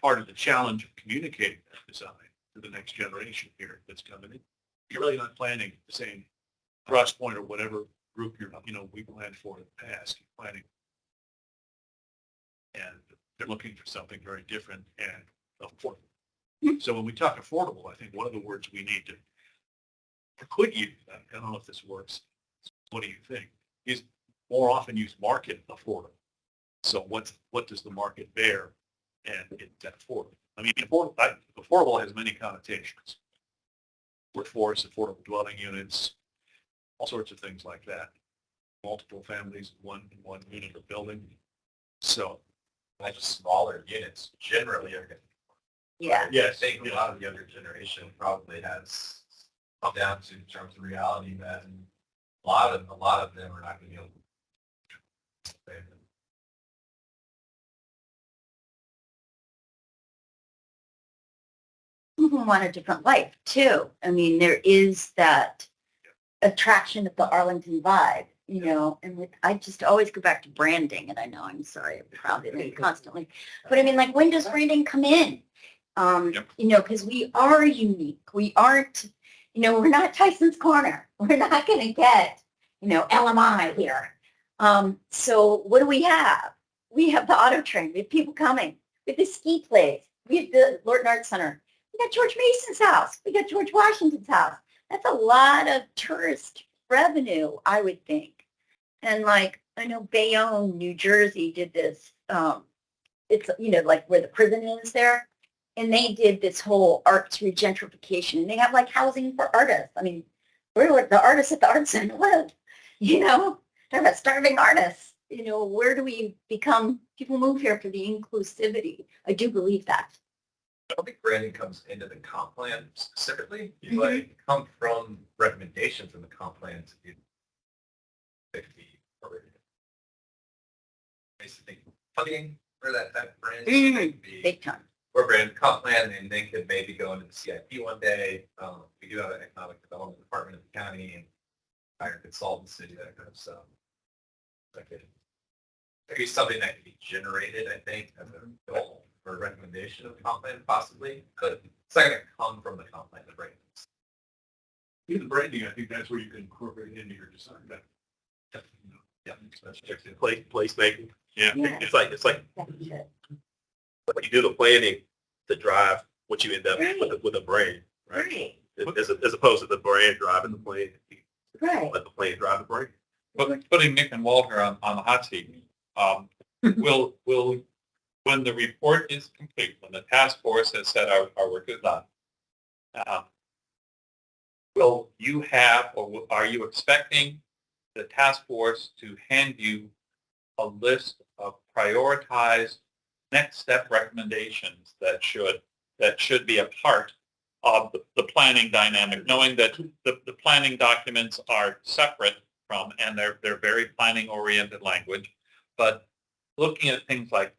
part of the challenge of communicating that design to the next generation here that's coming in. You're really not planning the same cross point or whatever group we planned for in the past. You're planning, and they're looking for something very different and affordable. So when we talk affordable, I think one of the words we need to, or could use, I don't know if this works, what do you think, is more often use market affordable. So what does the market bear, and it's that affordable? I mean, affordable has many connotations. Workforce, affordable dwelling units, all sorts of things like that. Multiple families in one unit or building. So Like just smaller units generally are going to. Yeah. I think a lot of the younger generation probably has come down to terms of reality that a lot of them are not going to be able to. People want a different life too. I mean, there is that attraction of the Arlington vibe, and I just always go back to branding, and I know I'm sorry, I'm proud of it constantly, but I mean, like, when does branding come in? Because we are unique. We aren't, we're not Tyson's Corner. We're not going to get, LMI here. So what do we have? We have the auto train. We have people coming. We have the ski place. We have the Lorton Art Center. We got George Mason's house. We got George Washington's house. That's a lot of tourist revenue, I would think. And like, I know Bayonne, New Jersey did this. It's, like where the prison is there. And they did this whole arts regentrification. And they have like housing for artists. I mean, where would the artists at the art center live? They're about starving artists. Where do we become, people move here for the inclusivity. I do believe that. I don't think branding comes into the comp plan specifically, but it come from recommendations in the comp plan to be basically funding for that type of brand. Could be Big time. or brand comp plan, and they could maybe go into the CIP one day. We do have an economic development department in the county and hire consultancy, that kind of stuff. That could be something that could be generated, I think, as a goal or recommendation of the comp plan, possibly, but it's not going to come from the comp plan, the brand. the branding, I think that's where you can incorporate it into your design. Yeah, that's true. Placemaking. Yeah. Yeah. It's like when you do the planning to drive what you end up with a brand, right? Right. As opposed to the brand driving the plane. Right. Let the plane drive the brand. But putting Nick and Walter on the hot seat, will when the report is complete, when the task force has said our work is done, will you have, or are you expecting the task force to hand you a list of prioritized next step recommendations that should be a part of the planning dynamic, knowing that the planning documents are separate from, and they're very planning oriented language, but looking at things like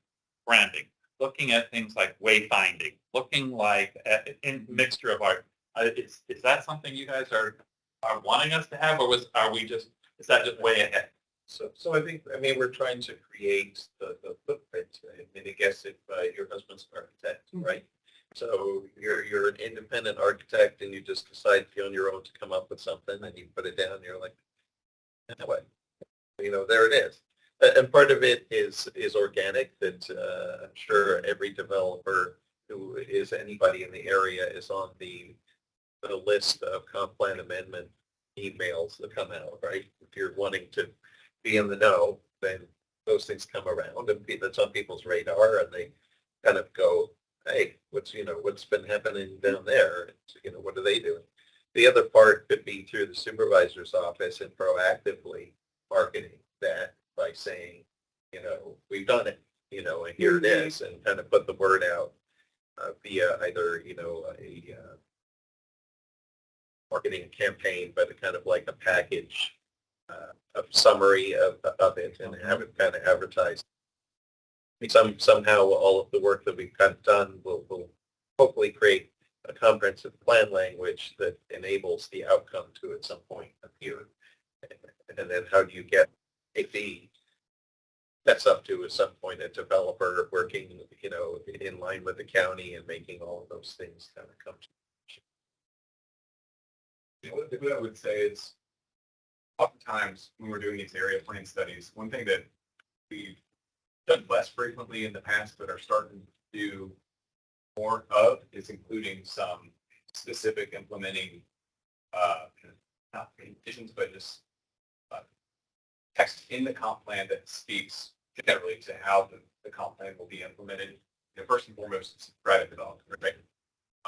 branding, looking at things like wayfinding, looking like in mixture of art. Is that something you guys are wanting us to have, or is that just way ahead? So I think, I mean, we're trying to create the footprint. I mean, I guess if your husband's an architect, right? So you're an independent architect and you just decide on your own to come up with something and you put it down and you're like, anyway, there it is. And part of it is organic, that I'm sure every developer who is anybody in the area is on the list of comp plan amendment emails that come out, right? If you're wanting to be in the know, then those things come around and that's on people's radar and they kind of go, hey, what's been happening down there? What are they doing? The other part could be through the supervisor's office and proactively marketing that by saying, we've done it, and here it is, and kind of put the word out via either, a marketing campaign, but a kind of like a package, a summary of it and have it kind of advertised. Somehow all of the work that we've kind of done will hopefully create a comprehensive plan language that enables the outcome to at some point appear. And then how do you get a fee? That's up to at some point a developer working, in line with the county and making all of those things kind of come to. What I would say is, oftentimes when we're doing these area plan studies, one thing that we've done less frequently in the past but are starting to do more of is including some specific implementing, not conditions, but just text in the comp plan that speaks generally to how the comp plan will be implemented. First and foremost, it's private development, right?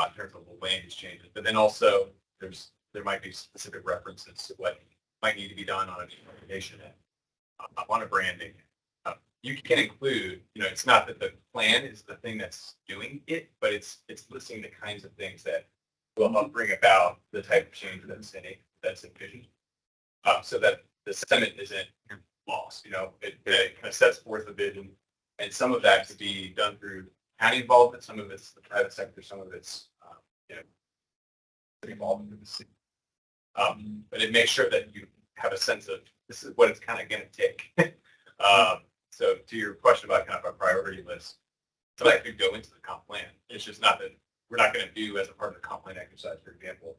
In terms of the land use changes, but then also there might be specific references to what might need to be done on a communication on a branding. You can include, it's not that the plan is the thing that's doing it, but it's listing the kinds of things that will help bring about the type of change that's envisioned, so that the sentiment isn't lost. It kind of sets forth a vision, and some of that could be done through county involvement, some of it's the private sector, some of it's involvement with the city. But it makes sure that you have a sense of this is what it's kind of going to take. So to your question about kind of a priority list, so that could go into the comp plan. It's just not that we're not going to do as a part of the comp plan exercise, for example,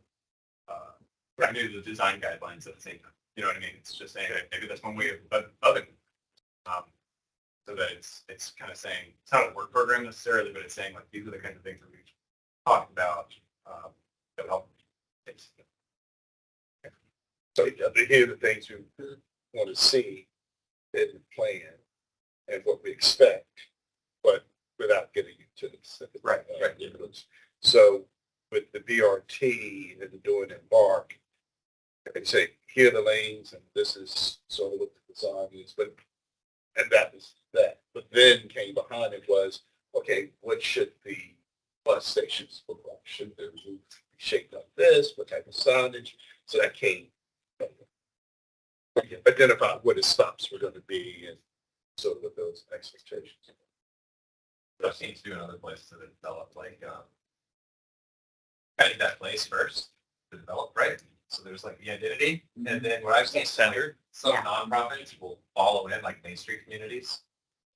we're not going to do the design guidelines at the same time. You know what I mean? It's just saying maybe that's one way of it. So that it's kind of saying, it's not a work program necessarily, but it's saying like, these are the kinds of things that we've talked about that help. So to hear the things we want to see in the plan and what we expect, but without getting into the specific. Right. So with the BRT and doing Embark, they say, here are the lanes and this is sort of what the design is, and that was that. But then came behind it was, okay, what should the bus stations look like? Should the route be shaped like this? What type of signage? So that came, identify what the stops were going to be and sort of those expectations. I've seen too in other places that have developed, like, kind of that place first to develop, right? So there's like the identity, and then what I've seen centered, some nonprofits will follow in, like Main Street communities.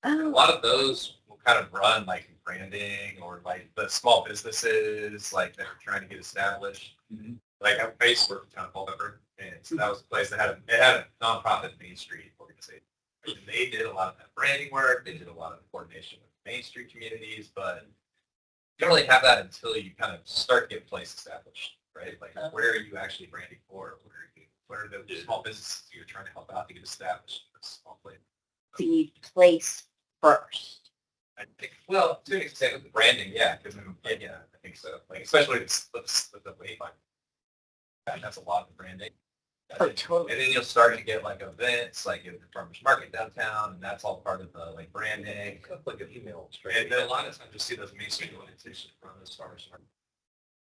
A lot of those will kind of run like branding or like the small businesses like that are trying to get established. Mm-hmm. Like I used to work in town of Culver, and so that was a place that had a nonprofit Main Street organization. And they did a lot of that branding work. They did a lot of coordination with Main Street communities, but you don't really have that until you kind of start to get place established, right? Like where are you actually branding for? Where are the small businesses you're trying to help out to get established in a small place? So you need place first. I think, well, to an extent with the branding, yeah, because I think so. Like especially with the wayfinder, that's a lot of branding. Oh, totally. And then you'll start to get like events, like in the farmers market downtown, and that's all part of the like branding. Like an email. And then a lot of times you see those Main Street orientations from those farmers market.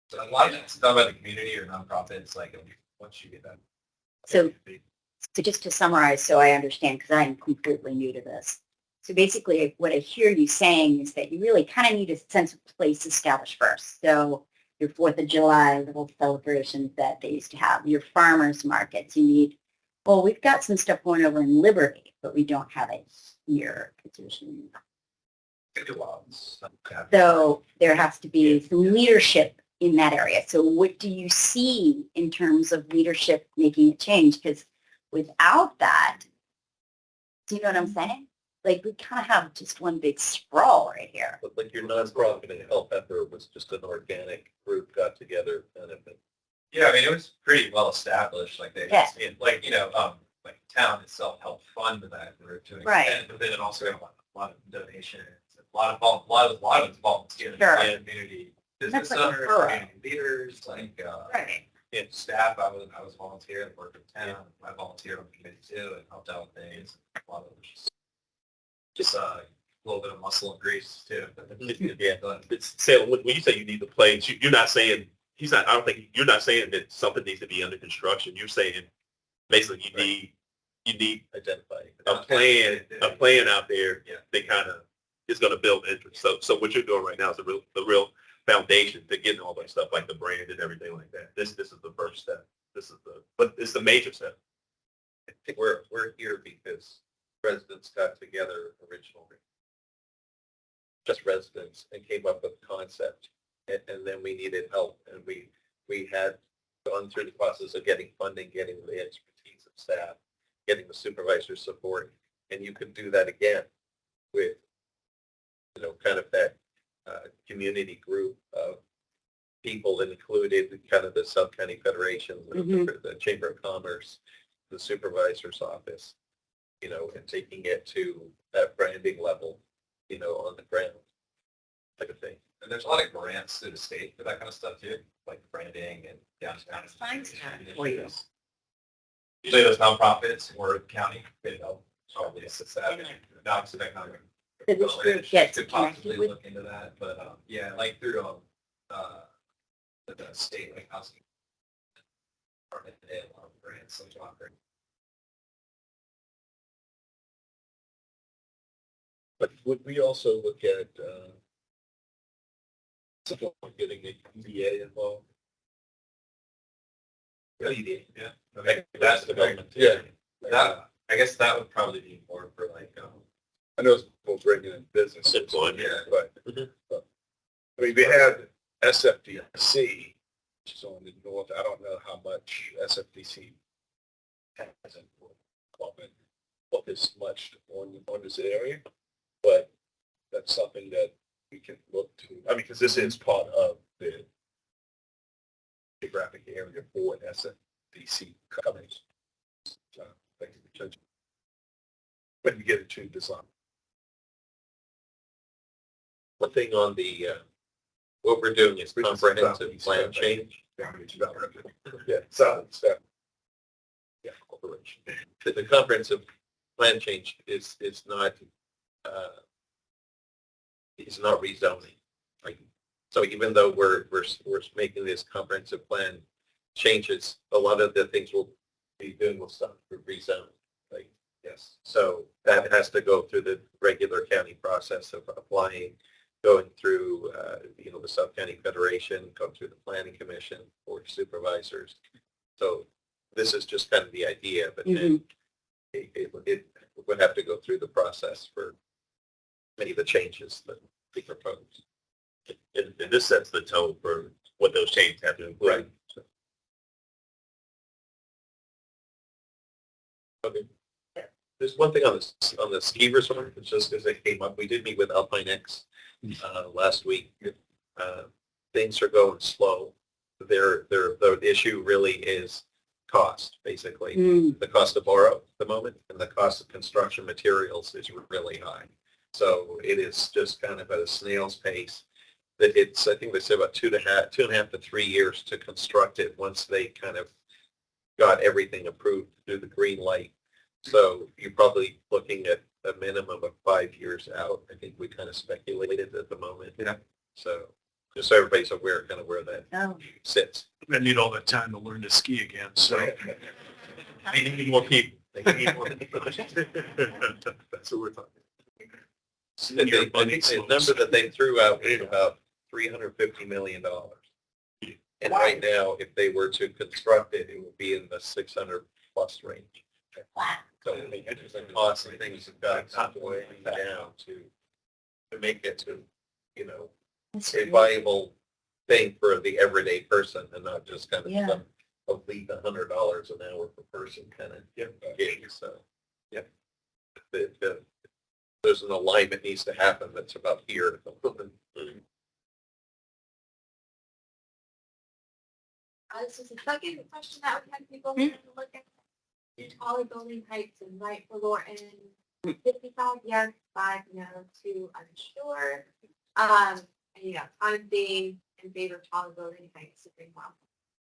So a lot of it's done by the community or nonprofits, like once you get that. So just to summarize, so I understand, because I'm completely new to this. So basically, what I hear you saying is that you really kind of need a sense of place established first. So your 4th of July little celebrations that they used to have, your farmers markets, you need, well, we've got some stuff going over in Liberty, but we don't have it here. So there has to be some leadership in that area. So what do you see in terms of leadership making a change? Because without that, do you know what I'm saying? Like we kind of have just one big sprawl right here. But like your nonprofit and health effort was just an organic group got together and it. Yeah, I mean, it was pretty well established, like they, Yeah. like, like town itself helped fund that group to an Right. extent, but then it also got a lot of donations, a lot of it's volunteers, Sure. community That's business like a owners, furrow. community leaders, like, Right. and staff. I was volunteering, worked with town, I volunteered on the committee too, and helped out with things. A lot of it was just a little bit of muscle and grease too. Yeah, it's saying when you say you need the planes, you're not saying he's not. I don't think you're not saying that something needs to be under construction. You're saying basically you need Identify. a plan out there. Yeah. That kind of is going to build interest. So what you're doing right now is the real foundation to getting all that stuff like the brand and everything like that. This is the first step. But it's the major step. I think we're here because residents got together originally, just residents, and came up with a concept, and then we needed help, and we had gone through the process of getting funding, getting the expertise of staff, getting the supervisor support, and you could do that again with, kind of that community group of people that included kind of the sub-county federations, the Chamber of Commerce, the supervisor's office, and taking it to that branding level, on the ground type of thing. And there's a lot of grants through the state for that kind of stuff too, like branding and downtown. Find that for you. Usually those nonprofits or county, they help probably assist that. Not to economic. So this group gets Could connected possibly with, look into that, but yeah, like through the state like housing. Department, they have a lot of grants, like offering. But would we also look at, getting the EDA involved? Yeah, okay, that's development too. Yeah. That, I guess that would probably be more for like, I know it's both bringing in business, Employment. but, Mhm. I mean, we have SFDC, which is on the north. I don't know how much SFDC has involvement, this much on this area, but that's something that we can look to. I mean, because this is part of the geographic area for SFDC companies. So, thank you for judging. When we get into design. One thing on the, what we're doing is comprehensive plan change. Yeah, so, Yeah, corporation. The comprehensive plan change is not rezoning. Right? So even though we're making this comprehensive plan changes, a lot of the things we'll be doing will start to rezone. Right? Yes. So that has to go through the regular county process of applying, going through the sub-county federation, go through the planning commission, board of supervisors. So this is just kind of the idea, but then it would have to go through the process for many of the changes that we propose. And this sets the tone for what those changes have to include. Right. So. Okay. There's one thing on the ski resort, it's just because it came up. We did meet with Alpine X last week. Things are going slow. The issue really is cost, basically. The cost to borrow at the moment and the cost of construction materials is really high. So it is just kind of at a snail's pace. That it's, I think they say about 2.5 to 3 years to construct it once they kind of got everything approved through the green light. So you're probably looking at a minimum of 5 years out. I think we kind of speculated at the moment. Yeah. So Just so everybody's aware kind of where that Oh. sits. I need all the time to learn to ski again, so. They need more people. They need more people. That's what we're talking. I think the number that they threw out was about $350 million. And right now, if they were to construct it, it would be in the 600 plus range. Wow. So I mean, it's the cost of things have got way down to make it to, you know, That's a great. viable thing for the everyday person and not just kind of Yeah. some elite $100 an hour per person kind of gig. So, yeah. There's an alignment needs to happen that's about here at the moment. This is the second question that we had people to look at. The taller building heights and right for Lorton, 55 yes, 5 no, 2 unsure. And you got time being in favor of taller building heights to bring well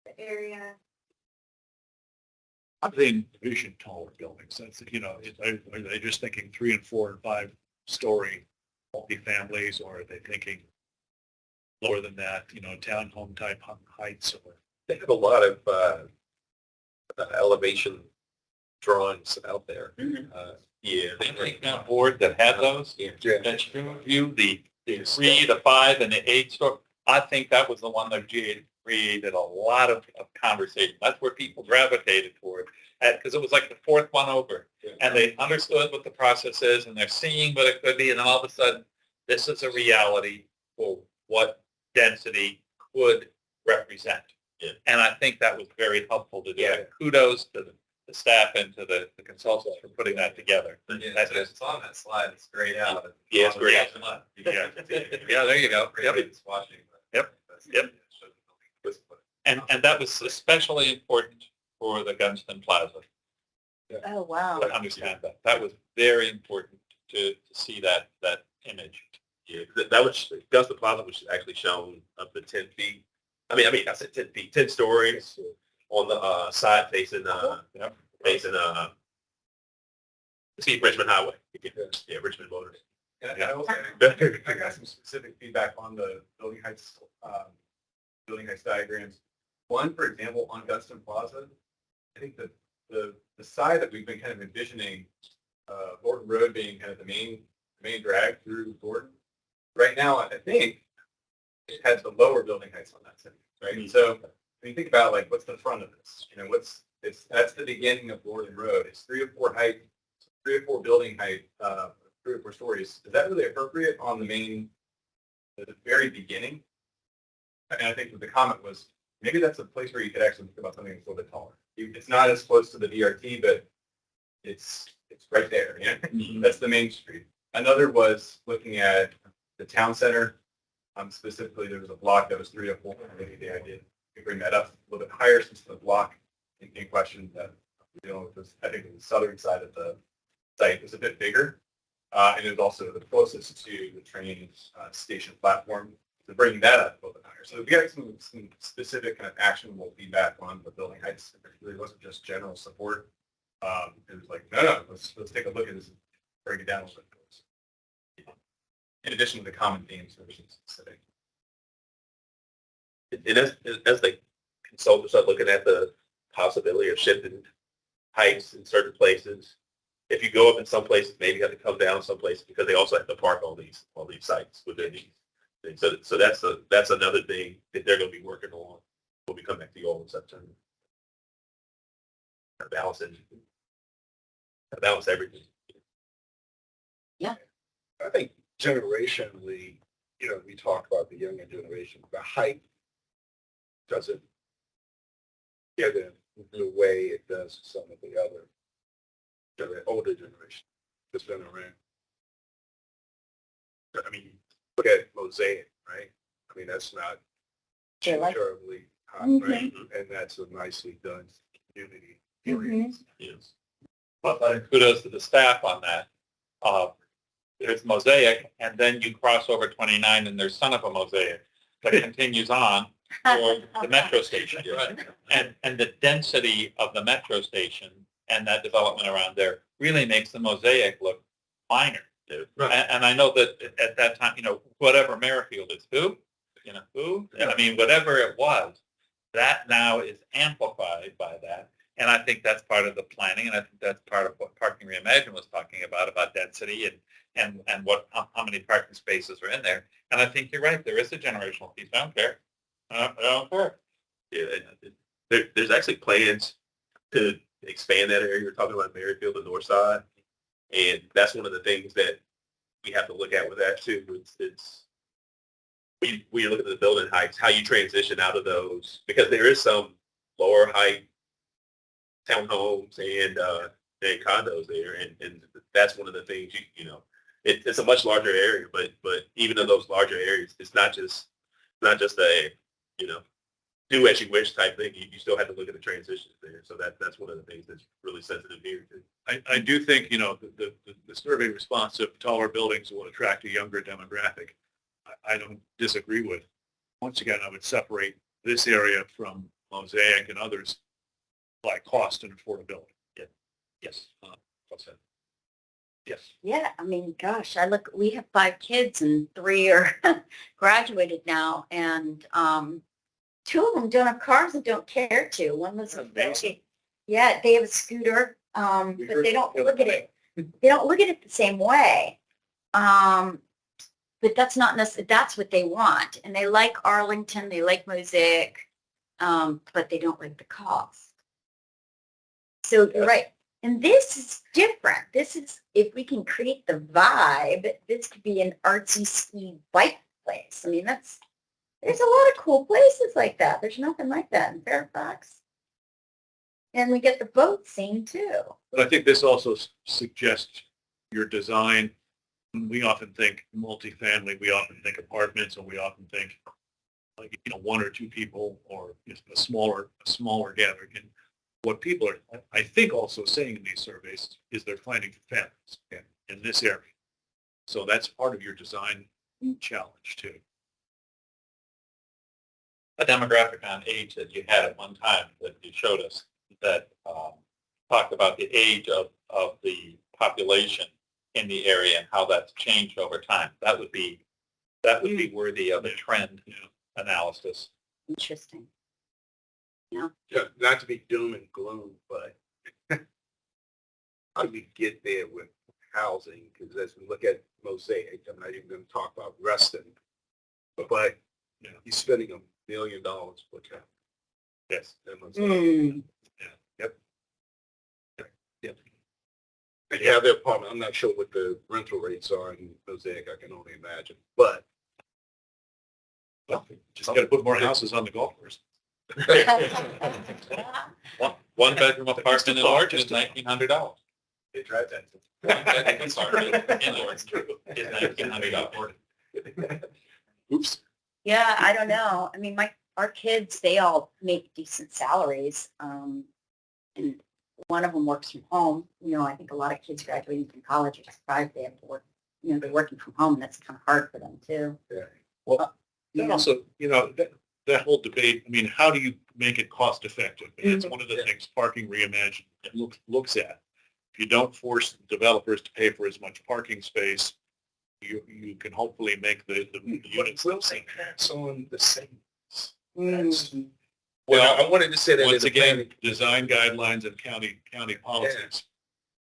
the area. I'm thinking vision taller buildings. That's, you know, are they just thinking 3 and 4 and 5 story multifamilies, or are they thinking lower than that, you know, townhome type heights? Or They have a lot of elevation drawings out there. Yeah. They take on board that had those, Yeah. that showed you the 3, the 5, and the 8 story. I think that was the one that created a lot of conversation. That's where people gravitated toward, because it was like the fourth one over. And they understood what the process is, and they're seeing what it could be, and then all of a sudden, this is a reality for what density could represent. Yeah. And I think that was very helpful to do. Yeah. And kudos to the staff and to the consultants for putting that together. Yeah, That's it's on that slide. It's grayed out. Yeah, it's grayed out. Yeah. Yeah, there you go. Yep. It's watching. Yep. Yep. And that was especially important for the Gunston Plaza. Oh, wow. To understand that. That was very important to see that image. Yeah, that was, Gunston Plaza was actually shown up to 10 feet. I mean, I said 10 feet, 10 stories on the side facing see Richmond Highway. Yeah, Richmond Motors. And I also, I got some specific feedback on the building heights diagrams. One, for example, on Gunston Plaza, I think that the side that we've been kind of envisioning, Lorton Road being kind of the main drag through Lorton. Right now, I think it has the lower building heights on that side, right? So when you think about like what's the front of this, you know, that's the beginning of Lorton Road. It's 3 or 4 building height, 3 or 4 stories. Is that really appropriate on the very beginning? And I think the comment was, maybe that's a place where you could actually think about something that's a little bit taller. It's not as close to the BRT, but it's right there. You know? That's the main street. Another was looking at the town center. Specifically, there was a block that was 3 to 4. I think the idea to bring that up a little bit higher, since the block in question that we're dealing with was, I think, the southern side of the site was a bit bigger. And it was also the closest to the train station platform. To bring that up a little bit higher. So we got some specific kind of actionable feedback on the building heights. It really wasn't just general support. It was like, no, let's take a look at this and break it down a little bit. In addition to the common themes, there was some specific. And as the consultants start looking at the possibility of shifting heights in certain places, if you go up in some places, maybe you have to come down some places because they also have to park on these sites within these things. So that's another thing that they're going to be working on when we come back to you all in September. Balance everything. I think generationally, you know, we talk about the younger generation, the height doesn't get in the way it does some of the other older generation that's been around. I mean, look at Mosaic, right? I mean, that's not They're like- terribly high, right? And that's a nicely done community. Yes. But kudos to the staff on that. There's Mosaic, and then you cross over 29, and there's Son of a Mosaic that continues on for the metro station. And the density of the metro station and that development around there really makes the Mosaic look minor. Right. And I know that at that time, you know, whatever Merrifield is who, you you know, who? I mean, whatever it was, that now is amplified by that. And I think that's part of the planning, and I think that's part of what Parking Reimagine was talking about density and what how many parking spaces are in there. And I think you're right. There is a generational piece. I don't care. I don't care. Yeah, there's actually plans to expand that area. You're talking about Merrifield, the north side, and that's one of the things that we have to look at with that too. It's we look at the building heights, how you transition out of those, because there is some lower height townhomes and condos there, and that's one of the things you know. It's a much larger area, but even in those larger areas, it's not just a you know do as you wish type thing. You still have to look at the transitions there. So that's one of the things that's really sensitive here too. I do think, you know, the survey response of taller buildings will attract a younger demographic. I don't disagree with. Once again, I would separate this area from Mosaic and others by cost and affordability. Yeah. Yes. What's that? Yes. Yeah, I mean, gosh, we have 5 kids and 3 are graduated now, and 2 of them don't have cars and don't care to. One was Amazing. yeah, they have a scooter, but they don't look at it. They don't look at it the same way. But that's not necessarily, that's what they want. And they like Arlington, they like Mosaic, but they don't like the cost. So you're right. And this is different. This is, if we can create the vibe, this could be an artsy ski bike place. I mean, there's a lot of cool places like that. There's nothing like that in Fairfax. And we get the boat scene too. But I think this also suggests your design. We often think multifamily, we often think apartments, and we often think like, you know, 1 or 2 people or just a smaller gathering. And what people are, I think, also saying in these surveys is they're planning for families in this area. So that's part of your design challenge too. A demographic on age that you had at one time that you showed us that talked about the age of the population in the area and how that's changed over time. That would be worthy of a trend analysis. Interesting. Yeah, not to be doom and gloom, but how do we get there with housing? Because as we look at Mosaic, I'm not even going to talk about Reston, but he's spending $1 million per capita. Yes. Yep. And you have their apartment. I'm not sure what the rental rates are in Mosaic. I can only imagine. But just got to put more houses on the golf course. One bedroom apartment in Lorton is $1,900. They drive that. I'm sorry, in Lorton is $1,900. Oops. Yeah, I don't know. I mean, our kids, they all make decent salaries. And one of them works from home. You know, I think a lot of kids graduating from college are surprised they have to work. You know, they're working from home. That's kind of hard for them too. Yeah. Well, and also, you know, that whole debate, I mean, how do you make it cost effective? And it's one of the things Parking Reimagined looks at. If you don't force developers to pay for as much parking space, you can hopefully make the units. We'll say pass on the same. Well, I wanted to say that once again, design guidelines and county policies.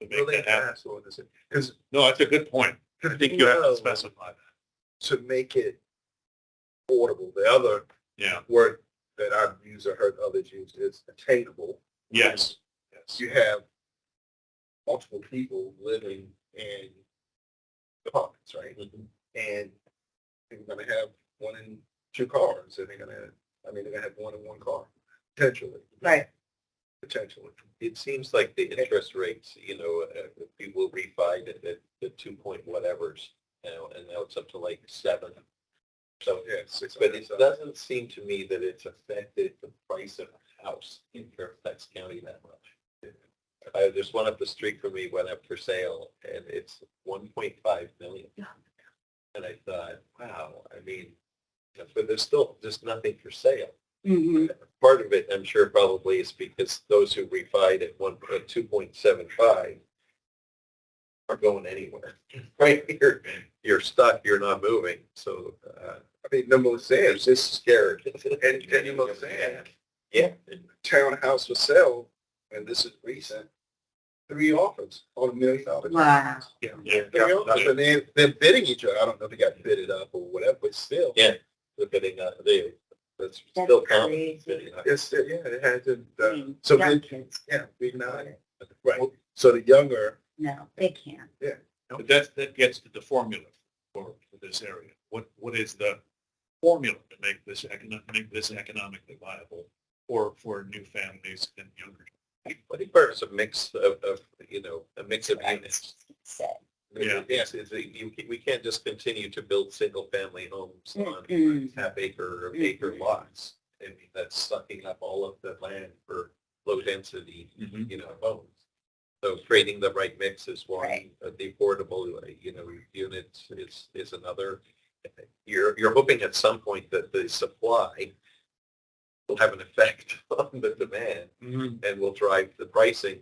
To make that happen. Because No, that's a good point. I think you have to specify that. to make it affordable, the other Yeah. word that I've used or heard others use is attainable. Yes. You have multiple people living in apartments, right? And they're going to have 1 and 2 cars, and they're going to have 1 and 1 car, potentially. Right. Potentially. It seems like the interest rates, people refi at the 2 point whatevers, and now it's up to like 7. So, Yes. but it doesn't seem to me that it's affected the price of a house in Fairfax County that much. There's one up the street from me went up for sale, and it's 1.5 million. And I thought, wow, I mean, but there's still just nothing for sale. Part of it, I'm sure, probably is because those who refied at 2.75 are going anywhere. Right, you're stuck. You're not moving. So I mean, the mosaics is scary. And the mosaic, Yeah. townhouse for sale, and this is recent, 3 offers on $1 million. Wow. Yeah. 3 offers, and they're bidding each other. I don't know if they got bidded up or whatever, but still. Yeah. They're bidding, that's That's still common. crazy. Bidding up. Yes, yeah, it hasn't, So so young then, kids, yeah, big 9. Right. So the younger, no, they can't. But that gets to the formula for this area. What is the formula to make this economically viable for new families and younger? I think there's a mix of a mix of units. Said. Yeah. Yes, we can't just continue to build single-family homes on Mm-mm. half-acre or Mm-mm. acre lots. I mean, that's sucking up all of the land for low-density, Mhm. homes. So creating the right mix is one. Right. The affordable, units is another. You're hoping at some point that the supply will have an effect on the demand and will drive the pricing,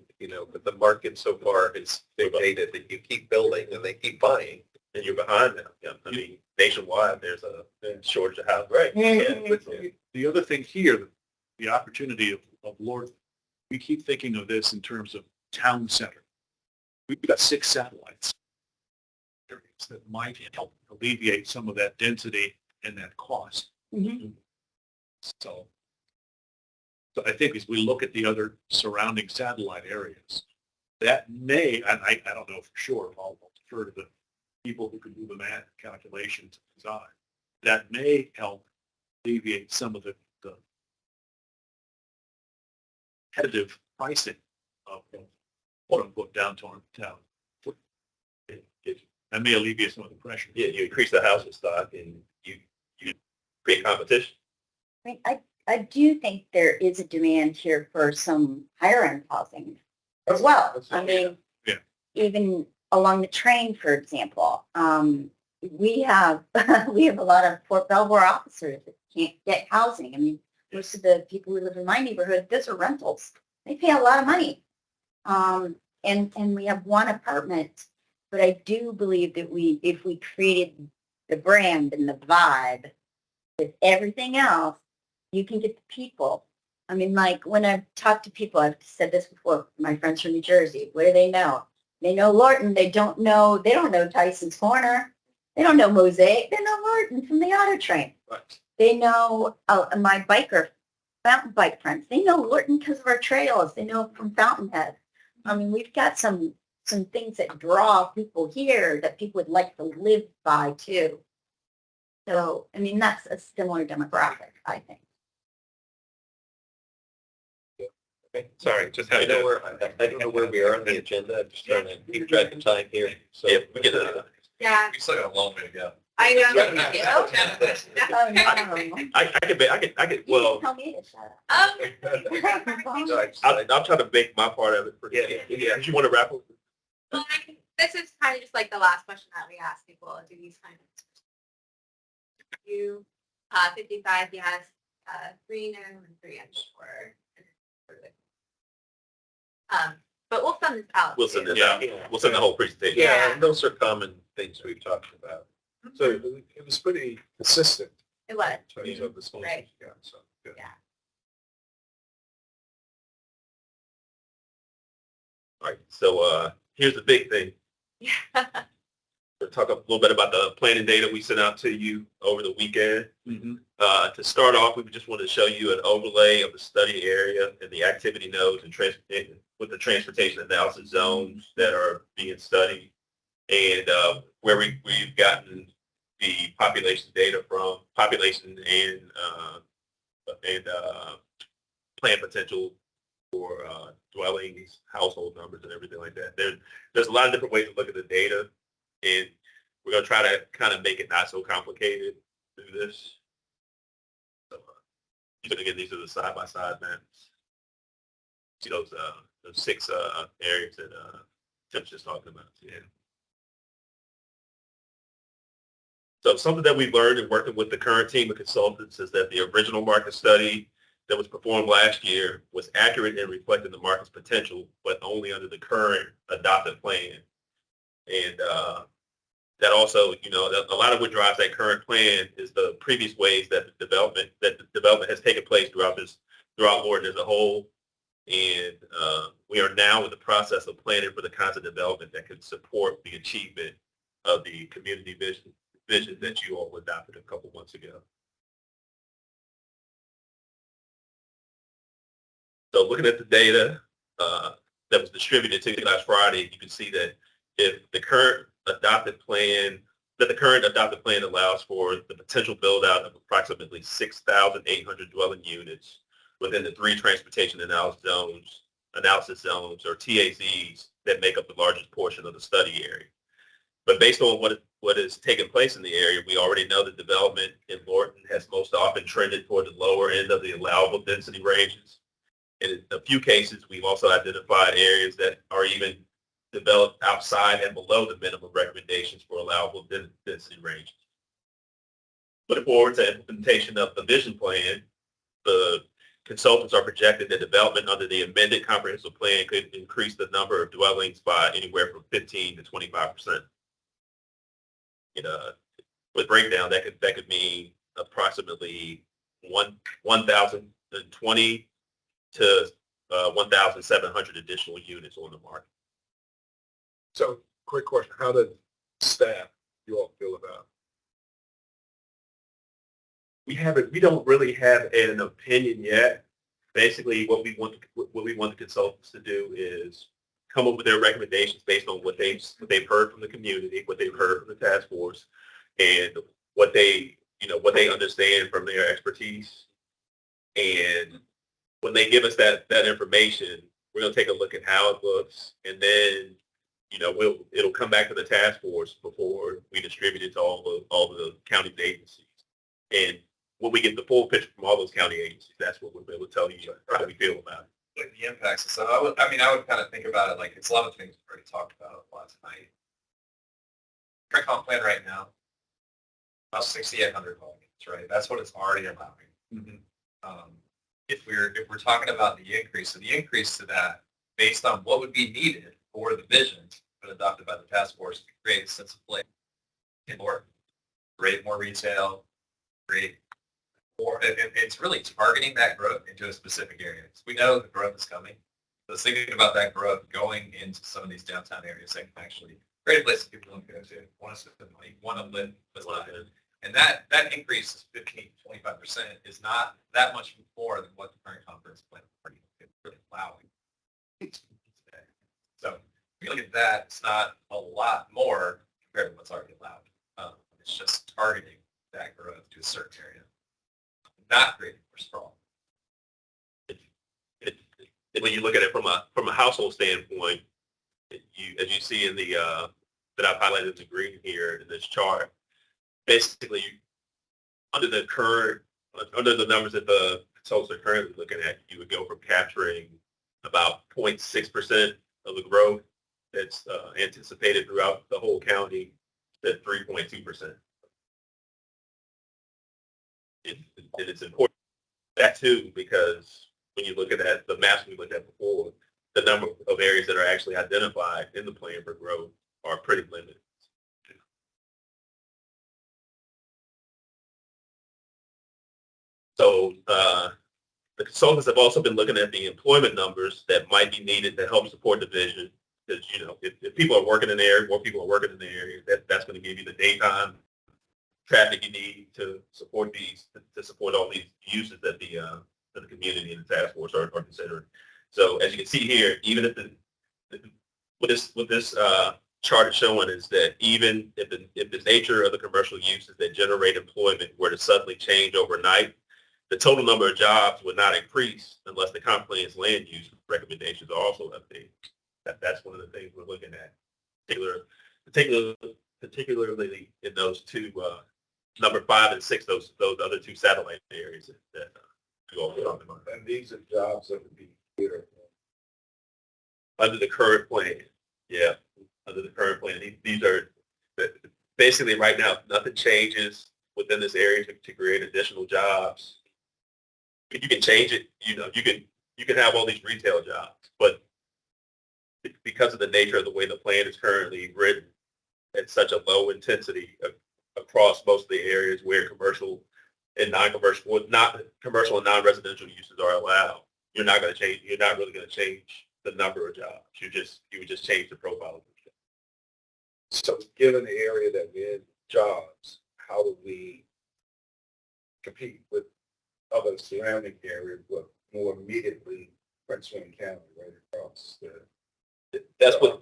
but the market so far is dictated that you keep building and they keep buying. And you're behind now. Yeah. I mean, nationwide, there's a shortage of houses. Right. Mhm. The other thing here, the opportunity of Lorton, we keep thinking of this in terms of town center. We've got 6 satellites areas that might help alleviate some of that density and that cost. Mhm. So I think as we look at the other surrounding satellite areas, that may, and I don't know for sure, I'll defer to the people who can do the math calculations and design, that may help alleviate some of the competitive pricing of quote unquote downtown town. That may alleviate some of the pressure. Yeah, you increase the housing stock and you create competition. I mean, I do think there is a demand here for some higher end housing as well. I mean, Yeah. even along the train, for example, we have we have a lot of Fort Belvoir officers that can't get housing. I mean, most of the people who live in my neighborhood, those are rentals. They pay a lot of money, and we have one apartment. But I do believe that if we created the brand and the vibe with everything else, you can get the people. I mean, like when I've talked to people, I've said this before, my friends from New Jersey, what do they know? They know Lorton. They don't know Tyson's Corner. They don't know Mosaic. They know Lorton from the auto train. Right. They know my fountain bike friends. They know Lorton because of our trails. They know it from Fountainhead. I mean, we've got some things that draw people here that people would like to live by too. So, I mean, that's a similar demographic, I think. Okay. Sorry, just I don't know where we are on the agenda. I'm just trying to keep track of time here. So Yeah, we get it. Yeah, We still got a long way to go. I know. Oh, no. I could, well, Tell me to shut I'll try to make my part of it. Yeah. You want to wrap up? This is kind of just like the last question that we ask people. Do these kind of you 55 yes, 3 no, and 3 unsure. But we'll send this out. We'll send too. this out. We'll send the whole presentation. Yeah, and those are common things we've talked about. so it was pretty consistent It was. in terms of the solutions. Right. Yeah, so good. Yeah. All right. So here's the big thing. Yeah. We'll talk a little bit about the planning data we sent out to you over the weekend. Mm-hmm. To start off, we just wanted to show you an overlay of the study area and the activity nodes and with the transportation analysis zones that are being studied, and where we've gotten the population data from, population and plan potential for dwellings, household numbers, and everything like that. There's a lot of different ways to look at the data, and we're going to try to kind of make it not so complicated through this. So, again, these are the side-by-side maps. See those 6 areas that Tim's just talking about. Yeah. So something that we've learned in working with the current team of consultants is that the original market study that was performed last year was accurate in reflecting the market's potential, but only under the current adopted plan. And that also, a lot of what drives that current plan is the previous ways that the development has taken place throughout Lorton as a whole. And we are now in the process of planning for the kinds of development that could support the achievement of the community vision that you all adopted a couple months ago. So looking at the data that was distributed to you last Friday, you can see that if the current adopted plan allows for the potential build out of approximately 6,800 dwelling units within the 3 transportation analysis zones or TAZs that make up the largest portion of the study area. But based on what is taking place in the area, we already know that development in Lorton has most often trended toward the lower end of the allowable density ranges. In a few cases, we've also identified areas that are even developed outside and below the minimum recommendations for allowable density ranges. Looking forward to implementation of the vision plan, the consultants are projected that development under the amended comprehensive plan could increase the number of dwellings by anywhere from 15 to 25%. With breakdown, that could mean approximately 1,020 to 1,700 additional units on the market. So, quick question, how did staff, you all feel about it? We don't really have an opinion yet. Basically, what we want the consultants to do is come up with their recommendations based on what they've heard from the community, what they've heard from the task force, and what they understand from their expertise. And when they give us that information, we're going to take a look at how it looks, and then it'll come back to the task force before we distribute it to all the county agencies. And when we get the full picture from all those county agencies, that's what we'll be able to tell you how we feel about it. Like the impacts. So I would kind of think about it like it's a lot of things we've already talked about a lot tonight. Current comp plan right now, about 6,800 volumes, right? That's what it's already allowing. Mm-hmm. If we're talking about the increase, so the increase to that, based on what would be needed for the vision, but adopted by the task force, to create a sense of place, create more retail, create more. It's really targeting that growth into a specific area. So we know the growth is coming. So thinking about that growth going into some of these downtown areas that can actually create a place that people want to go to, want to spend money, want to live. And that increase is 15 to 25% is not that much more than what the current conference plan is really allowing. So if you look at that, it's not a lot more compared to what's already allowed. It's just targeting that growth to a certain area, not creating more sprawl. When you look at it from a household standpoint, as you see in the that I've highlighted the green here in this chart, basically under the numbers that the consultants are currently looking at, you would go from capturing about 0.6% of the growth that's anticipated throughout the whole county to 3.2%. It's important that too, because when you look at that, the maps we looked at before, the number of areas that are actually identified in the plan for growth are pretty limited. So the consultants have also been looking at the employment numbers that might be needed to help support the vision. Because if people are working in the area, more people are working in the area, that's going to give you the daytime traffic you need to support all these uses that the community and the task force are considering. So as you can see here, even if what this chart is showing is that even if the nature of the commercial uses that generate employment were to suddenly change overnight, the total number of jobs would not increase unless the comp plan's land use recommendations are also updated. That's one of the things we're looking at, particularly in those two, number 5 and 6, those other two satellite areas that you all were talking about. And these are jobs that would be here under the current plan. Yeah, under the current plan. These are basically right now, nothing changes within this area to create additional jobs. You can change it, you can have all these retail jobs, but because of the nature of the way the plan is currently written, at such a low intensity across most of the areas where commercial and non-commercial, well, not commercial and non-residential uses are allowed. You're not going to change. You're not really going to change the number of jobs. You would just change the profile of the job. So given the area that we're in, jobs, how do we compete with other surrounding areas, but more immediately Prince William County, right across the. That's what the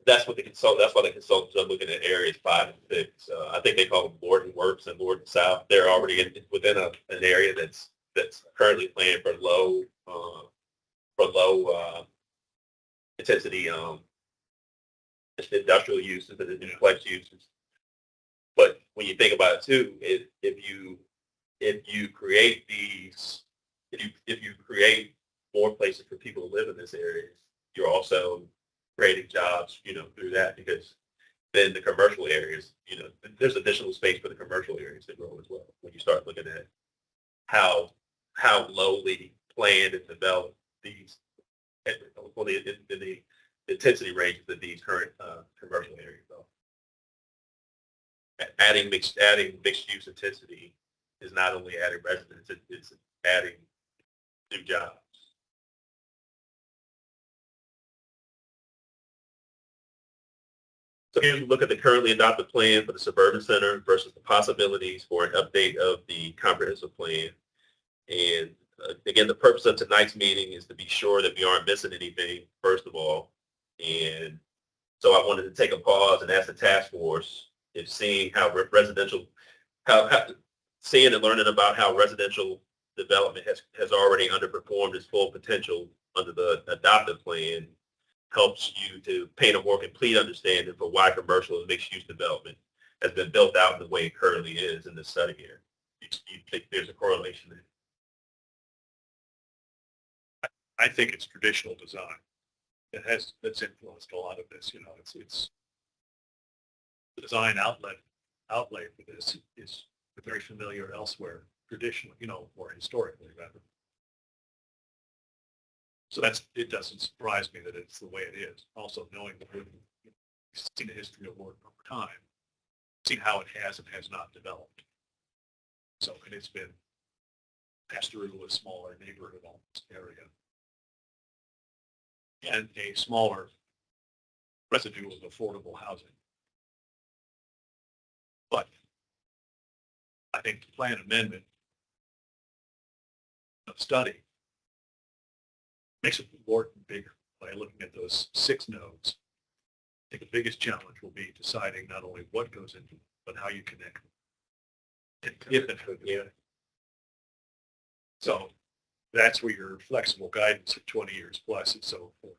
that's why the consultants are looking at areas 5 and 6. I think they call them Lorton Works and Lorton South. They're already within an area that's currently planned for low intensity industrial uses and flex uses. But when you think about it too, if you create more places for people to live in this area, you're also creating jobs, through that, because then the commercial areas, there's additional space for the commercial areas to grow as well. When you start looking at how lowly planned and developed these, in the intensity ranges that these current commercial areas are. Adding mixed use intensity is not only adding residents, it's adding new jobs. So here you look at the currently adopted plan for the suburban center versus the possibilities for an update of the comprehensive plan. And again, the purpose of tonight's meeting is to be sure that we aren't missing anything, first of all. And so I wanted to take a pause and ask the task force if seeing how seeing and learning about how residential development has already underperformed its full potential under the adopted plan helps you to paint a more complete understanding for why commercial and mixed-use development has been built out the way it currently is in this study here. You think there's a correlation there? I think it's traditional design. That's influenced a lot of this. It's the design outlay for this is very familiar elsewhere, traditionally, or historically rather. So it doesn't surprise me that it's the way it is. Also knowing that we've seen the history of Lorton over time, seen how it has and has not developed. So, and it's been passed through a smaller neighborhood almost area. And a smaller residue of affordable housing. But I think the plan amendment study makes it Lorton bigger by looking at those 6 nodes. I think the biggest challenge will be deciding not only what goes into it, but how you connect them. So that's where your flexible guidance of 20 years plus is so important.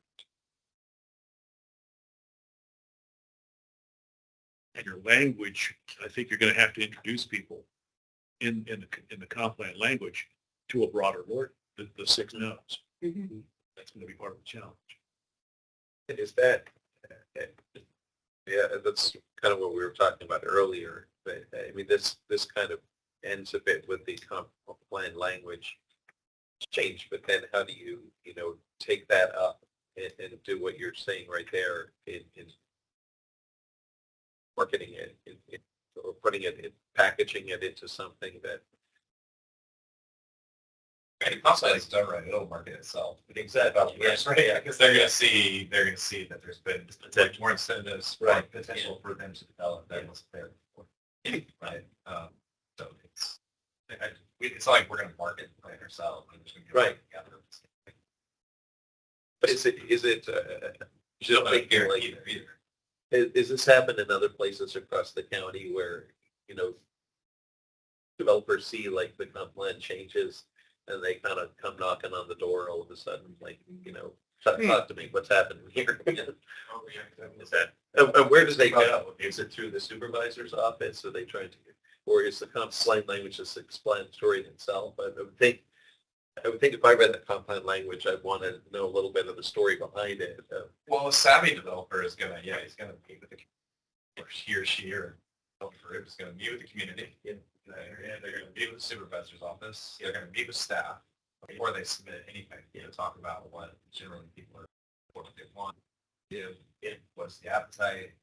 And your language, I think you're going to have to introduce people in the comp plan language to a broader Lorton, the 6 nodes. Mm-hmm. That's going to be part of the challenge. Is that, that's kind of what we were talking about earlier. But I mean, this kind of ends a bit with the comp plan language change, but then how do you, take that up and do what you're saying right there in marketing it, or putting it in, packaging it into something that. It's done right. It'll market itself. Exactly. Yes, right. Yeah, because they're going to see that there's been more incentives, right? Potential for them to develop than was there before. Right. So it's not like we're going to market the plan ourselves. Right. But is it is this happen in other places across the county where, developers see like the comp plan changes and they kind of come knocking on the door all of a sudden, like, talk to me, what's happening here? Is that, and where do they go? Is it through the supervisor's office? Are they trying to, or is the comp plan language just explanatory in itself? I would think if I read the comp plan language, I'd want to know a little bit of the story behind it. Well, a savvy developer is going to, he's going to meet with or he or she or developer is going to meet with the community. They're going to meet with the supervisor's office. They're going to meet with staff before they submit anything. Talk about what generally people are, what they want. What's the appetite?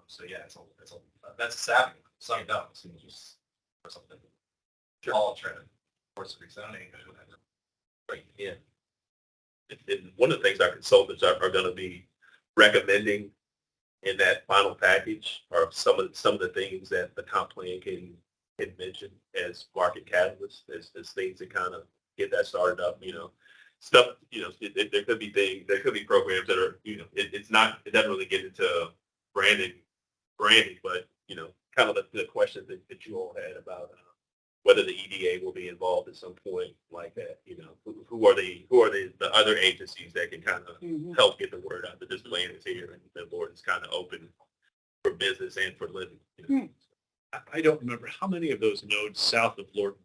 So yeah, that's savvy. Some don't. So you just or something. All trying to force rezoning or whatever. Right, yeah. And one of the things our consultants are going to be recommending in that final package are some of the things that the comp plan can mention as market catalysts, as things that kind of get that started up, stuff, there could be things, there could be programs that are, it doesn't really get into branding, but, kind of the question that you all had about whether the EDA will be involved at some point like that, who are the other agencies that can kind of help get the word out that this plan is here and the board is kind of open for business and for living. I don't remember how many of those nodes south of Lorton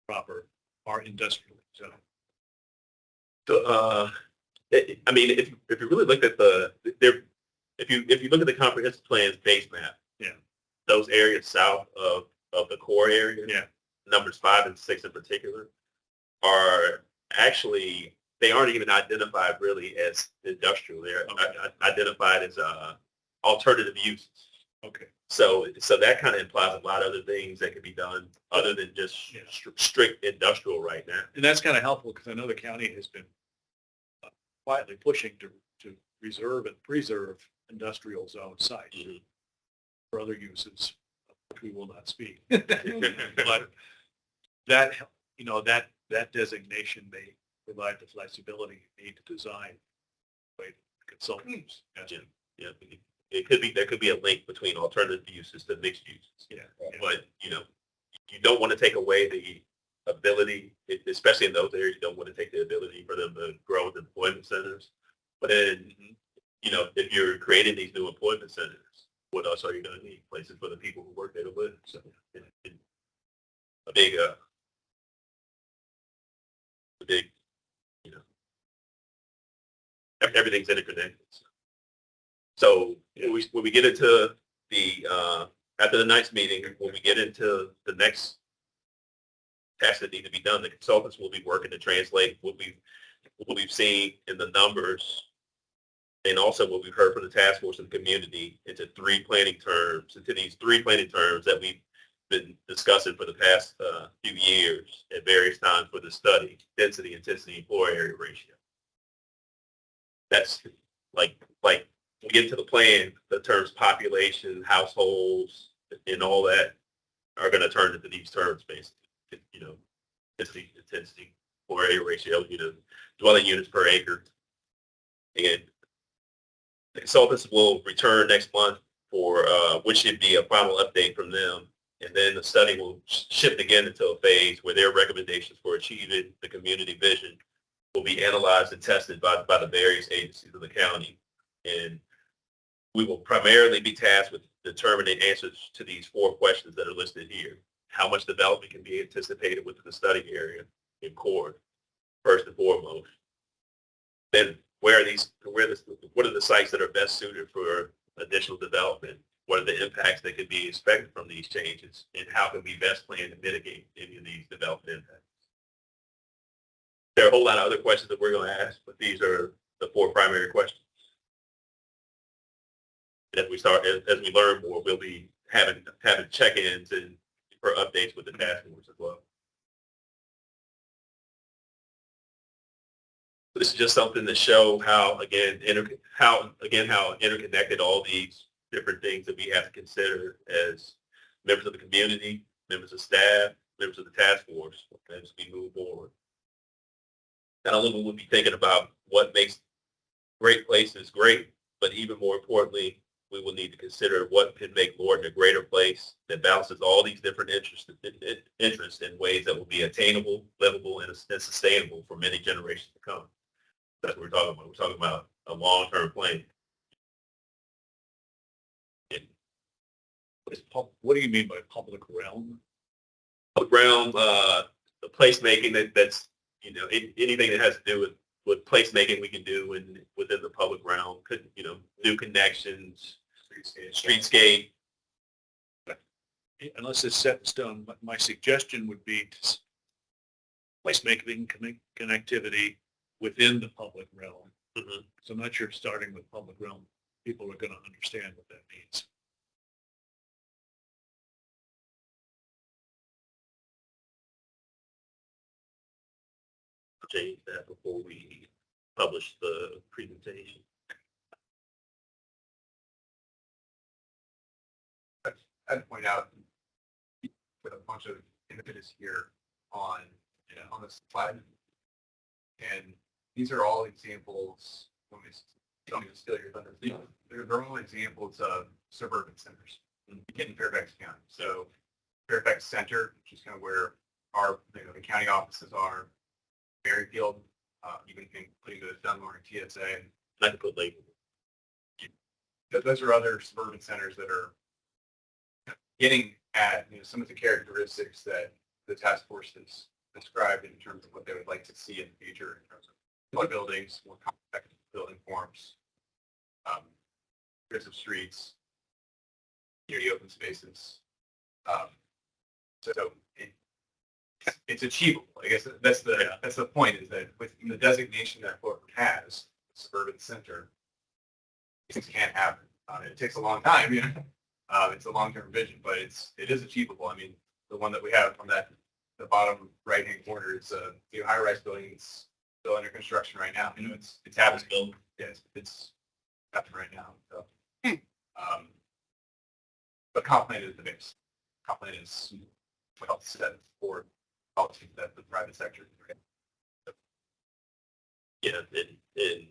proper are industrial zoned. So, I mean, if you really look at if you look at the comprehensive plan's base map, yeah, those areas south of the core area, yeah, numbers 5 and 6 in particular, are actually, they aren't even identified really as industrial. They're identified as alternative uses. okay. So that kind of implies a lot of other things that could be done other than just strict industrial right now. And that's kind of helpful because I know the county has been quietly pushing to reserve and preserve industrial zone sites for other uses, which we will not speak. But that, that designation may provide the flexibility you need to design the way consultants. Yeah. There could be a link between alternative uses to mixed uses. Yeah. But, you don't want to take away the ability, especially in those areas, you don't want to take the ability for them to grow with employment centers. But then, if you're creating these new employment centers, what else are you going to need? Places for the people who work there to live. So a big, everything's interconnected. So when we get into the, after the next meeting, when we get into the next tasks that need to be done, the consultants will be working to translate what we've seen in the numbers and also what we've heard from the task force and the community into these 3 planning terms that we've been discussing for the past few years at various times for the study: density, intensity, and floor area ratio. That's like we get to the plan, the terms population, households, and all that are going to turn into these terms basically. Density, intensity, floor area ratio, dwelling units per acre. And the consultants will return next month for which should be a final update from them. And then the study will shift again into a phase where their recommendations for achieving the community vision will be analyzed and tested by the various agencies of the county. And we will primarily be tasked with determining answers to these 4 questions that are listed here. How much development can be anticipated within the study area in core, first and foremost. Then what are the sites that are best suited for additional development? What are the impacts that could be expected from these changes? And how can we best plan to mitigate any of these development impacts? There are a whole lot of other questions that we're going to ask, but these are the 4 primary questions. As we learn more, we'll be having check-ins and for updates with the task force as well. This is just something to show how interconnected all these different things that we have to consider as members of the community, members of staff, members of the task force as we move forward. Not only will we be thinking about what makes great places great, but even more importantly, we will need to consider what can make Lorton a greater place that balances all these different interests in ways that will be attainable, livable, and sustainable for many generations to come. That's what we're talking about. We're talking about a long-term plan. What do you mean by public realm? Public realm, the placemaking that's anything that has to do with placemaking we can do within the public realm. Could new connections, streetscape. Unless it's set in stone, my suggestion would be to placemaking connectivity within the public realm. So I'm not sure starting with public realm, people are going to understand what that means. change that before we publish the presentation. I'd point out with a bunch of images here on, on the slide. And these are all examples, let me don't even steal your thunder. They're all examples of suburban centers in Fairfax County. So Fairfax Center, which is kind of where our, the county offices are, Berryfield, even including the Dunmore and TSA. I can put labels. Those are other suburban centers that are getting at some of the characteristics that the task force has described in terms of what they would like to see in the future in terms of more buildings, more compact building forms, strips of streets, community open spaces. So it's achievable. I guess that's the point, is that with the designation that Lorton has, suburban center, things can't happen. It takes a long time, it's a long-term vision, but it is achievable. I mean, the one that we have on the bottom right-hand corner is a new high-rise building. It's still under construction right now. It's happening. Yeah, it's happening right now. So, but complaint is the base. Complaint is what helps set forward policy that the private sector is. Yeah, and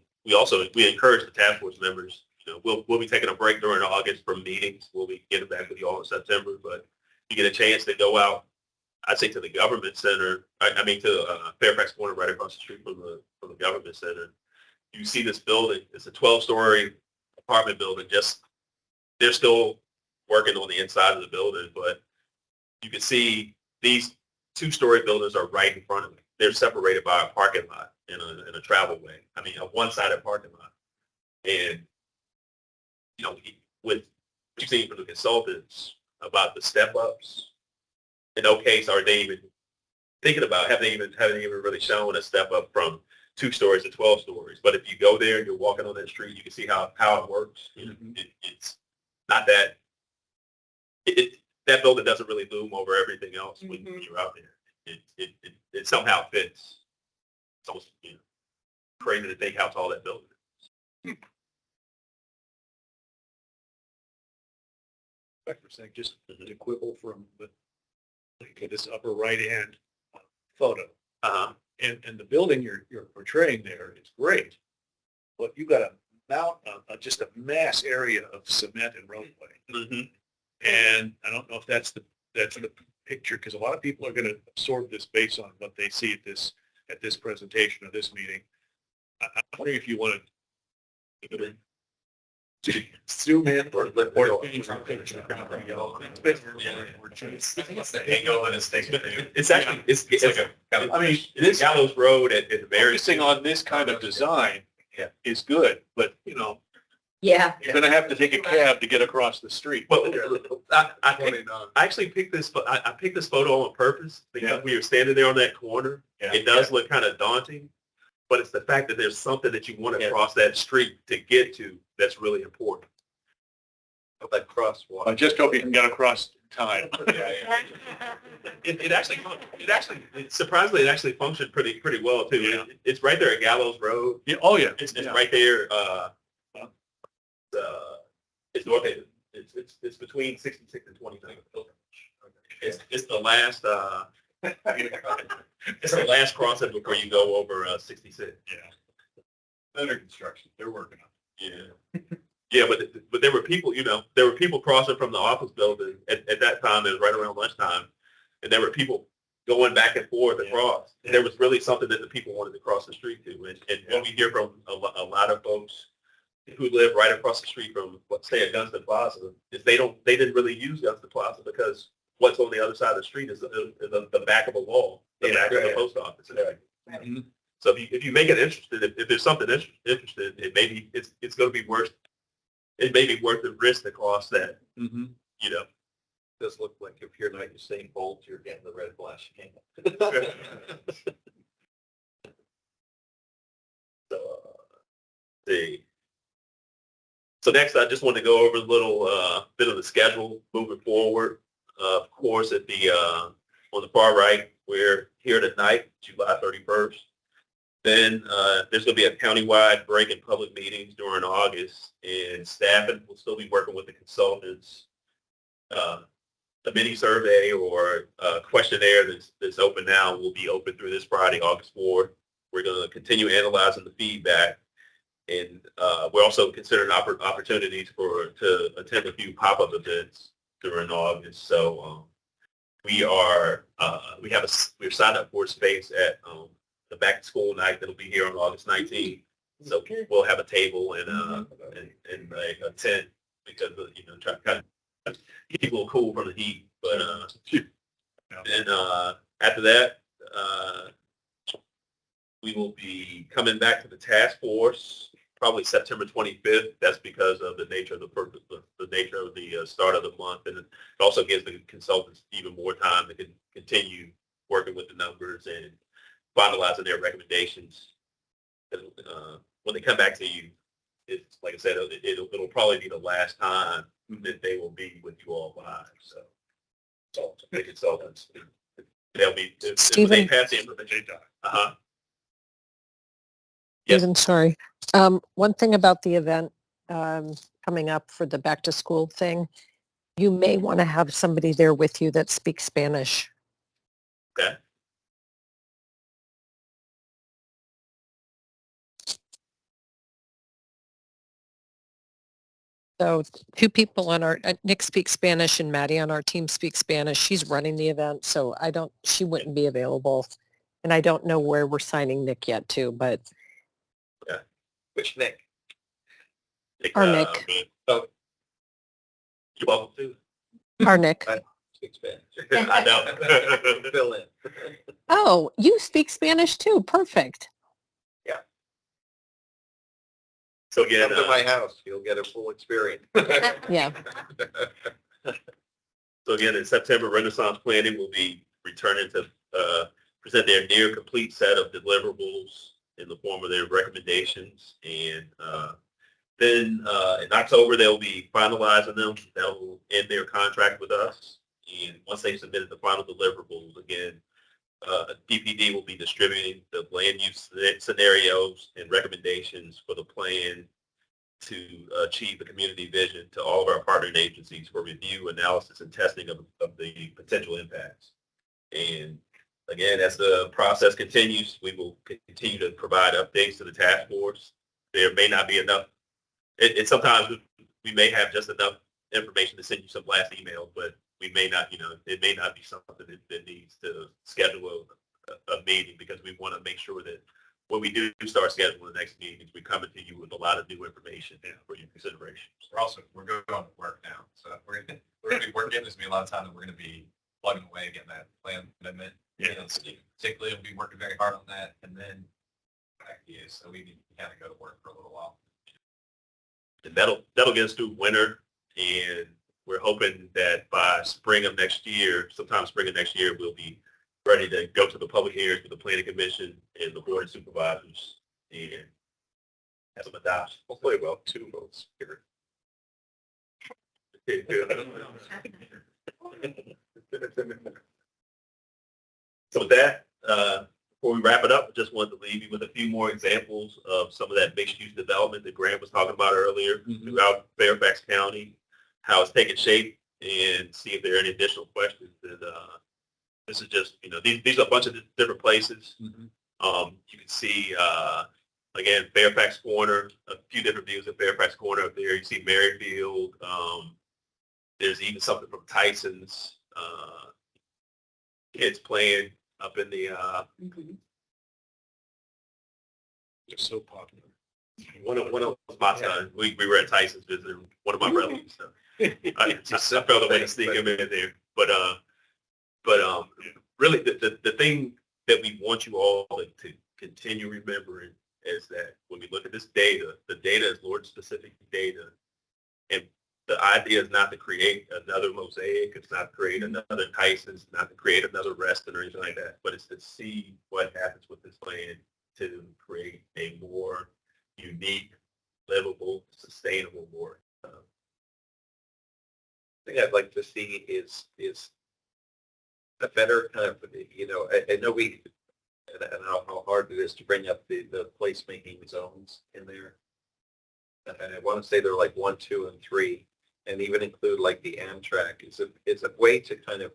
we encourage the task force members. We'll be taking a break during August from meetings. We'll be getting back with you all in September, but you get a chance to go out, I'd say, to the government center. To Fairfax County, right across the street from the government center. You see this building. It's a 12-story apartment building. They're still working on the inside of the building, but you can see these 2-story buildings are right in front of it. They're separated by a parking lot and a travel way. A one-sided parking lot. And with what you've seen from the consultants about the step-ups, in no case are they even thinking about, haven't even really shown a step up from 2 stories to 12 stories. But if you go there and you're walking on that street, you can see how it works. It's not that that building doesn't really loom over everything else when you're out there. It somehow fits. It's almost crazy to think how tall that building is. Back for a second, just to quibble from this upper right-hand photo. And the building you're portraying there is great, but you got just a mass area of cement and roadway. And I don't know if that's the picture, because a lot of people are going to absorb this based on what they see at this presentation or this meeting. I'm wondering if you want to zoom in or change the picture. It's actually it is Gallows Road at the very Focusing on this kind of design is good, but Yeah. you're going to have to take a cab to get across the street. Well, I actually picked this. I picked this photo on purpose because we were standing there on that corner. It does look kind of daunting, but it's the fact that there's something that you want to cross that street to get to that's really important. That crosswalk. I just hope you can get across in time. Surprisingly, it actually functioned pretty well too. Yeah. It's right there at Gallows Road. Yeah. Oh yeah. It's right there. It's north. It's between 66 and 29. It's the last. It's the last crossing before you go over 66. Yeah. Under construction. They're working on it. Yeah. Yeah, but there were people. There were people crossing from the office building at that time. It was right around lunchtime, and there were people going back and forth across. And there was really something that the people wanted to cross the street to. And what we hear from a lot of folks who live right across the street from, let's say, at Gunston Plaza, is they didn't really use Gunston Plaza because what's on the other side of the street is the back of a wall, the back of the post office. So if you make it interested, if there's something interested, it's going to be worth. It may be worth the risk to cross that. It does look like if you're like Usain Bolt, you're getting the red flash again. So next, I just want to go over a little bit of the schedule moving forward. Of course, on the far right, we're here tonight, July 31st. Then there's going to be a countywide break in public meetings during August, and staff will still be working with the consultants. A mini survey or questionnaire that's open now will be open through this Friday, August 4th. We're going to continue analyzing the feedback, and we're also considering opportunities to attend a few pop-up events during August. So we're signed up for a space at the back to school night that'll be here on August 19th. So we'll have a table and a tent because try to kind of keep a little cool from the heat. But and after that, we will be coming back to the task force probably September 25th. That's because of the nature of the nature of the start of the month, and it also gives the consultants even more time to continue working with the numbers and finalizing their recommendations. When they come back to you, it's like I said, it'll probably be the last time that they will be with you all live. So the consultants, they'll be when they pass the information. Yes. Stephen, sorry. One thing about the event coming up for the back to school thing, you may want to have somebody there with you that speaks Spanish. Okay. So two people on our, Nick speaks Spanish and Maddie on our team speaks Spanish. She's running the event, so she wouldn't be available. And I don't know where we're signing Nick yet too, but. Yeah. Which Nick? Our Nick. Oh, you're welcome too. Our Nick. I speak Spanish. I know. Fill in. Oh, you speak Spanish too. Perfect. So again, Come to my house. You'll get a full experience. Yeah. So again, in September, Renaissance Planning will be returning to present their near complete set of deliverables in the form of their recommendations. And then in October, they'll be finalizing them. They'll end their contract with us. And once they've submitted the final deliverables, again, DPD will be distributing the land use scenarios and recommendations for the plan to achieve the community vision to all of our partnering agencies for review, analysis, and testing of the potential impacts. And again, as the process continues, we will continue to provide updates to the task force. There may not be enough. Sometimes we may have just enough information to send you some blast emails, but we may not, it may not be something that needs to schedule a meeting, because we want to make sure that when we do start scheduling the next meetings, we're coming to you with a lot of new information for your consideration. We're going to work now. So we're going to be working. There's going to be a lot of time that we're going to be plugging away, getting that plan amendment. Yeah. Particularly, we'll be working very hard on that. And then back to you. So we need to kind of go to work for a little while. And that'll get us through winter, and we're hoping that by spring of next year, sometime spring of next year, we'll be ready to go to the public hearings with the planning commission and the board of supervisors and have some adoption. Hopefully about 2 votes here. So with that, before we wrap it up, I just wanted to leave you with a few more examples of some of that mixed-use development that Grant was talking about earlier throughout Fairfax County, how it's taking shape, and see if there are any additional questions. And this is just, these are a bunch of different places. You can see, again, Fairfax Corner, a few different views of Fairfax Corner up there. You see Maryfield. There's even something from Tyson's. Kids playing up in the They're so popular. one of my sons. We were at Tyson's visiting one of my relatives. So I felt a way to sneak him in there. But really the thing that we want you all to continue remembering is that when we look at this data, the data is Lord specific data, and the idea is not to create another Mosaic. It's not to create another Tyson's, not to create another Reston or anything like that, but it's to see what happens with this land to create a more unique, livable, sustainable, more. Thing I'd like to see is a better kind of, I know and I'll hard it is to bring up the placemaking zones in there. And I want to say they're like 1, 2, and 3, and even include like the Amtrak. It's a way to kind of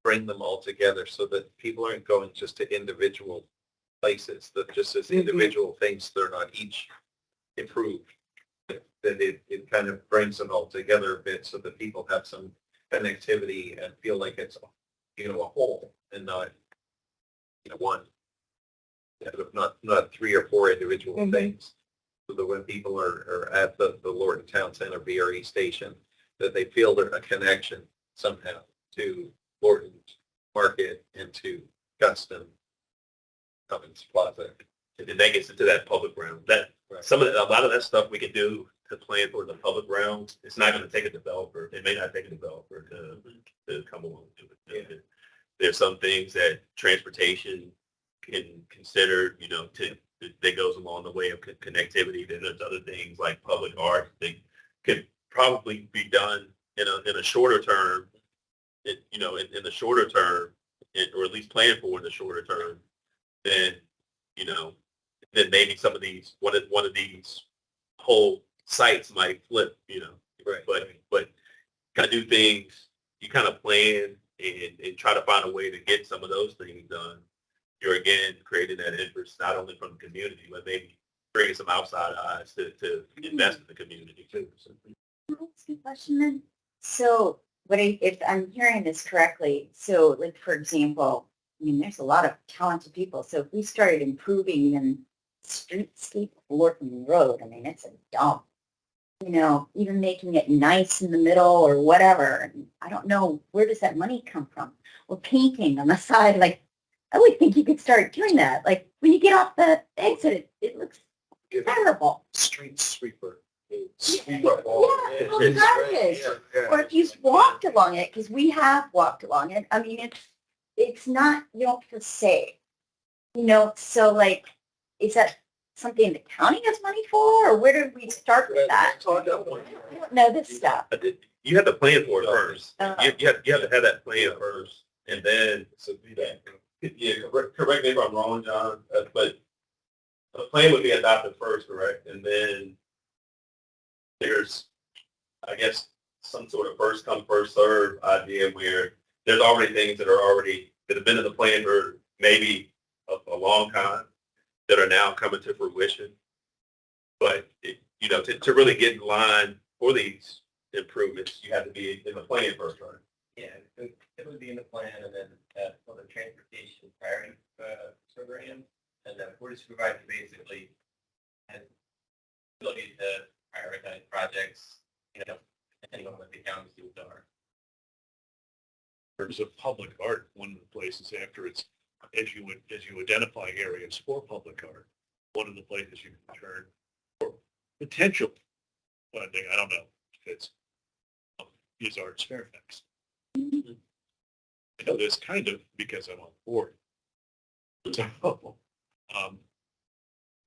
bring them all together so that people aren't going just to individual places, that just as individual things, they're not each improved. That it kind of brings it all together a bit so that people have some connectivity and feel like it's, a whole and not, one, not 3 or 4 individual things. So that when people are at the Lorton Town Center VRE station, that they feel a connection somehow to Lorton Market and to Guston, Cummins Plaza. And then that gets into that public realm. That a lot of that stuff we can do to plan for the public realm. It's not going to take a developer. It may not take a developer to come along and do it. Yeah. There's some things that transportation can consider, that goes along the way of connectivity. Then there's other things like public art that could probably be done in a shorter term, in the shorter term, or at least plan for in the shorter term. Then, then maybe some of these one of these whole sites might flip, Right. But kind of do things, you kind of plan and try to find a way to get some of those things done. You're again creating that interest not only from the community, but maybe bringing some outside eyes to invest in the community too. So. That's a good question then. So if I'm hearing this correctly, so like for example, there's a lot of talented people. So if we started improving even streetscape of Lorton Road, it's a dump. Even making it nice in the middle or whatever. And I don't know, where does that money come from? Or painting on the side, I would think you could start doing that. Like when you get off the exit, it looks terrible. Street sweeper. Yeah, garbage. Or if you've walked along it, because we have walked along it. It's not, you don't feel safe. So is that something the county has money for, or where do we start with that? I don't know this stuff. You have to plan for it first. You have to have that plan first, and then correct me if I'm wrong, John, but the plan would be adopted first, correct? And then there's, I guess, some sort of first come, first serve idea where there's already things that have been in the plan for maybe a long time that are now coming to fruition. But, to really get in line for these improvements, you have to be in the plan first, right? Yeah, it would be in the plan, and then for the transportation priority program, and then Board of Supervisors basically has the ability to prioritize projects, depending on what the county's needs are. In terms of public art, one of the places after it's, as you identify areas for public art, one of the places you can turn for potential funding, I don't know if it's, is Arts Fairfax. I know this kind of because I'm on board. So,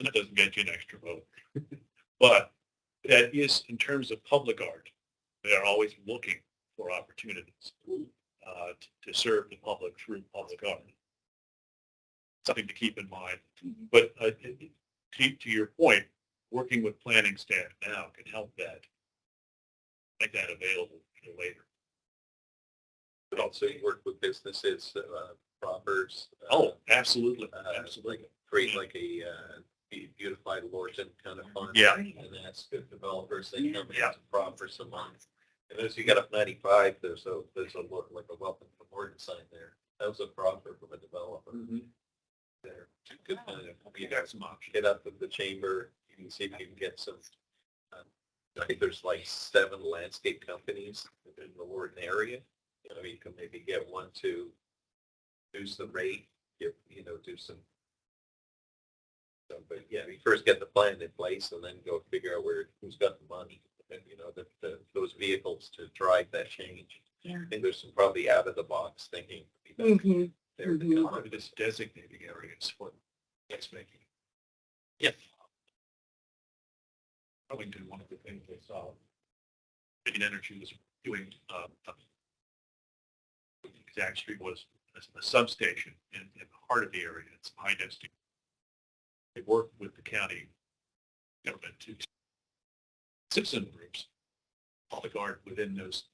that doesn't get you an extra vote. But that is, in terms of public art, they are always looking for opportunities to serve the public through public art. Something to keep in mind. But to your point, working with planning staff now can help that, make that available for later. But also you work with businesses, proffers. Absolutely. Absolutely. Create like a beautified Lorton kind of fund. Yeah. And that's good developers. They come in to proffer some money. And as you get up 95, there's a like a welcome to Lorton sign there. That was a proffer from a developer. Mm-hmm. There. Good kind of, You got some options. get up with the chamber. You can see if you can get some. I think there's like 7 landscape companies in the Lorton area. You can maybe get one to reduce the rate, do some. But yeah, you first get the plan in place and then go figure out who's got the money and, those vehicles to drive that change. Yeah. I think there's some probably out of the box thinking. There to come. Part of this designating areas for yes making. Yeah. Arlington, one of the things they saw, Clean Energy was doing exact street was a substation in the heart of the area. It's high density. they work with the county government to citizen groups, public art within those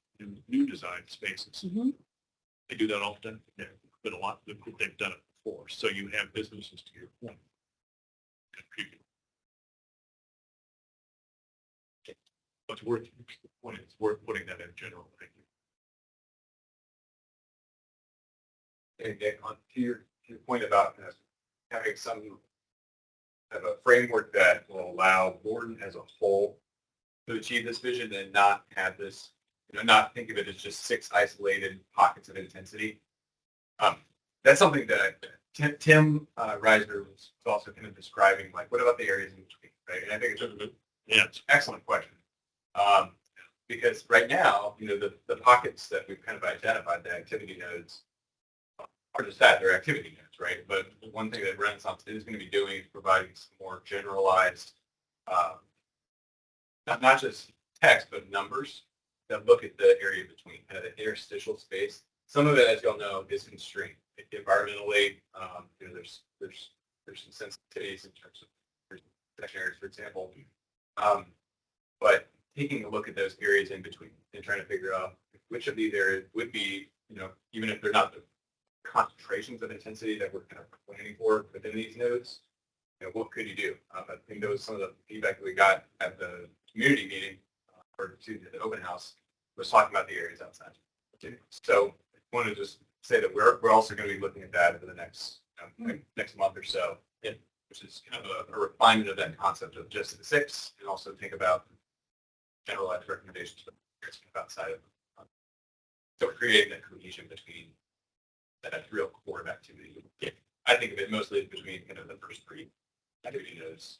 new design spaces. They do that often. Yeah, but a lot of them, they've done it before. So you have businesses, to your point, contribute. But it's worth, the point is, it's worth putting that in general. Thank you. And Nick, on to your point about having some have a framework that will allow Lorton as a whole to achieve this vision and not have this, not think of it as just 6 isolated pockets of intensity. That's something that Tim Reisner was also kind of describing, like, what about the areas in between, right? And I think it's an excellent question. Because right now, the pockets that we've kind of identified, the activity nodes, are just that, they're activity nodes, right? But one thing that Renaissance is going to be doing is providing some more generalized, not just text, but numbers that look at the area between, kind of the interstitial space. Some of it, as y'all know, is constrained. Environmentally, there's some sensitivities in terms of section areas, for example. But taking a look at those areas in between and trying to figure out which of these areas would be, even if they're not the concentrations of intensity that we're kind of planning for within these nodes, what could you do? I think that was some of the feedback that we got at the community meeting, or to the open house, was talking about the areas outside. So I want to just say that we're also going to be looking at that for the next next month or so, which is kind of a refinement of that concept of just the 6, and also think about generalized recommendations for areas outside of so creating that cohesion between that real core of activity. I think of it mostly between kind of the first 3 activity nodes.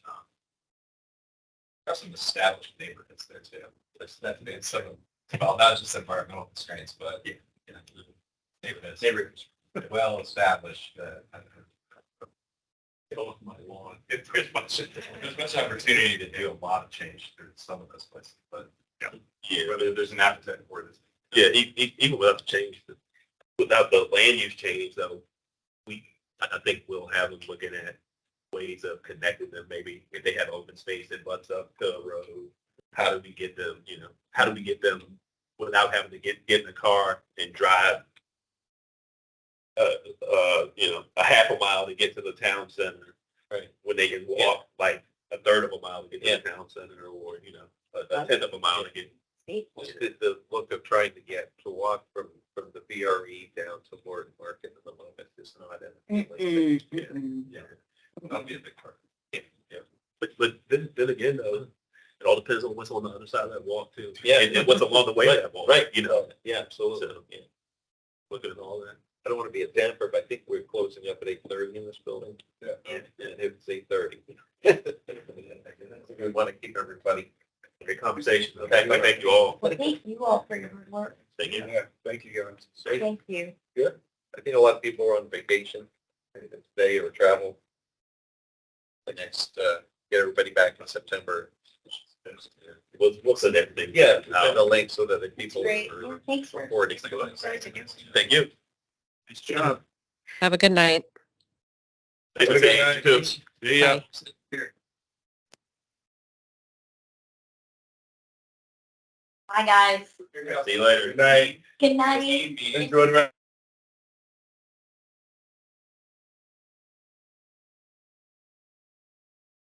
There's some established neighborhoods there too. That's been some, well, not just environmental constraints, but neighborhoods well established. My lawn. There's much opportunity to do a lot of change through some of those places, but whether there's an appetite for this. Yeah, even without the change, without the land use change, though, I think we'll have them looking at ways of connecting them. Maybe if they have open space that butts up to a road, how do we get them, how do we get them without having to get in the car and drive, a half a mile to get to the town center, right? When they can walk like a third of a mile to get to the town center, or, a tenth of a mile to get. The look of trying to walk from the BRE down to Lorton Market in the moment is not That'll be a big part. But then again, though, it all depends on what's on the other side of that walk too. And what's along the way of that walk. Right. Yeah, absolutely. So, looking at all that. I don't want to be a damper, but I think we're closing up at 8:30 in this building. Yeah. And it's 8:30. We want to keep everybody. Great conversation. Thank you all. Well, thank you all for your hard work. Thank you. Yeah, thank you, guys. Thank you. I think a lot of people are on vacation today or travel. The next, get everybody back in September. We'll send everything. Yeah, and a link so that the people Great. are Thanks for. reporting. Thank you. Nice job. Have a good night. Thanks for Good night. being here, too. See ya. Bye. Bye, guys. See you later. Good night. Good night. Enjoy the rest.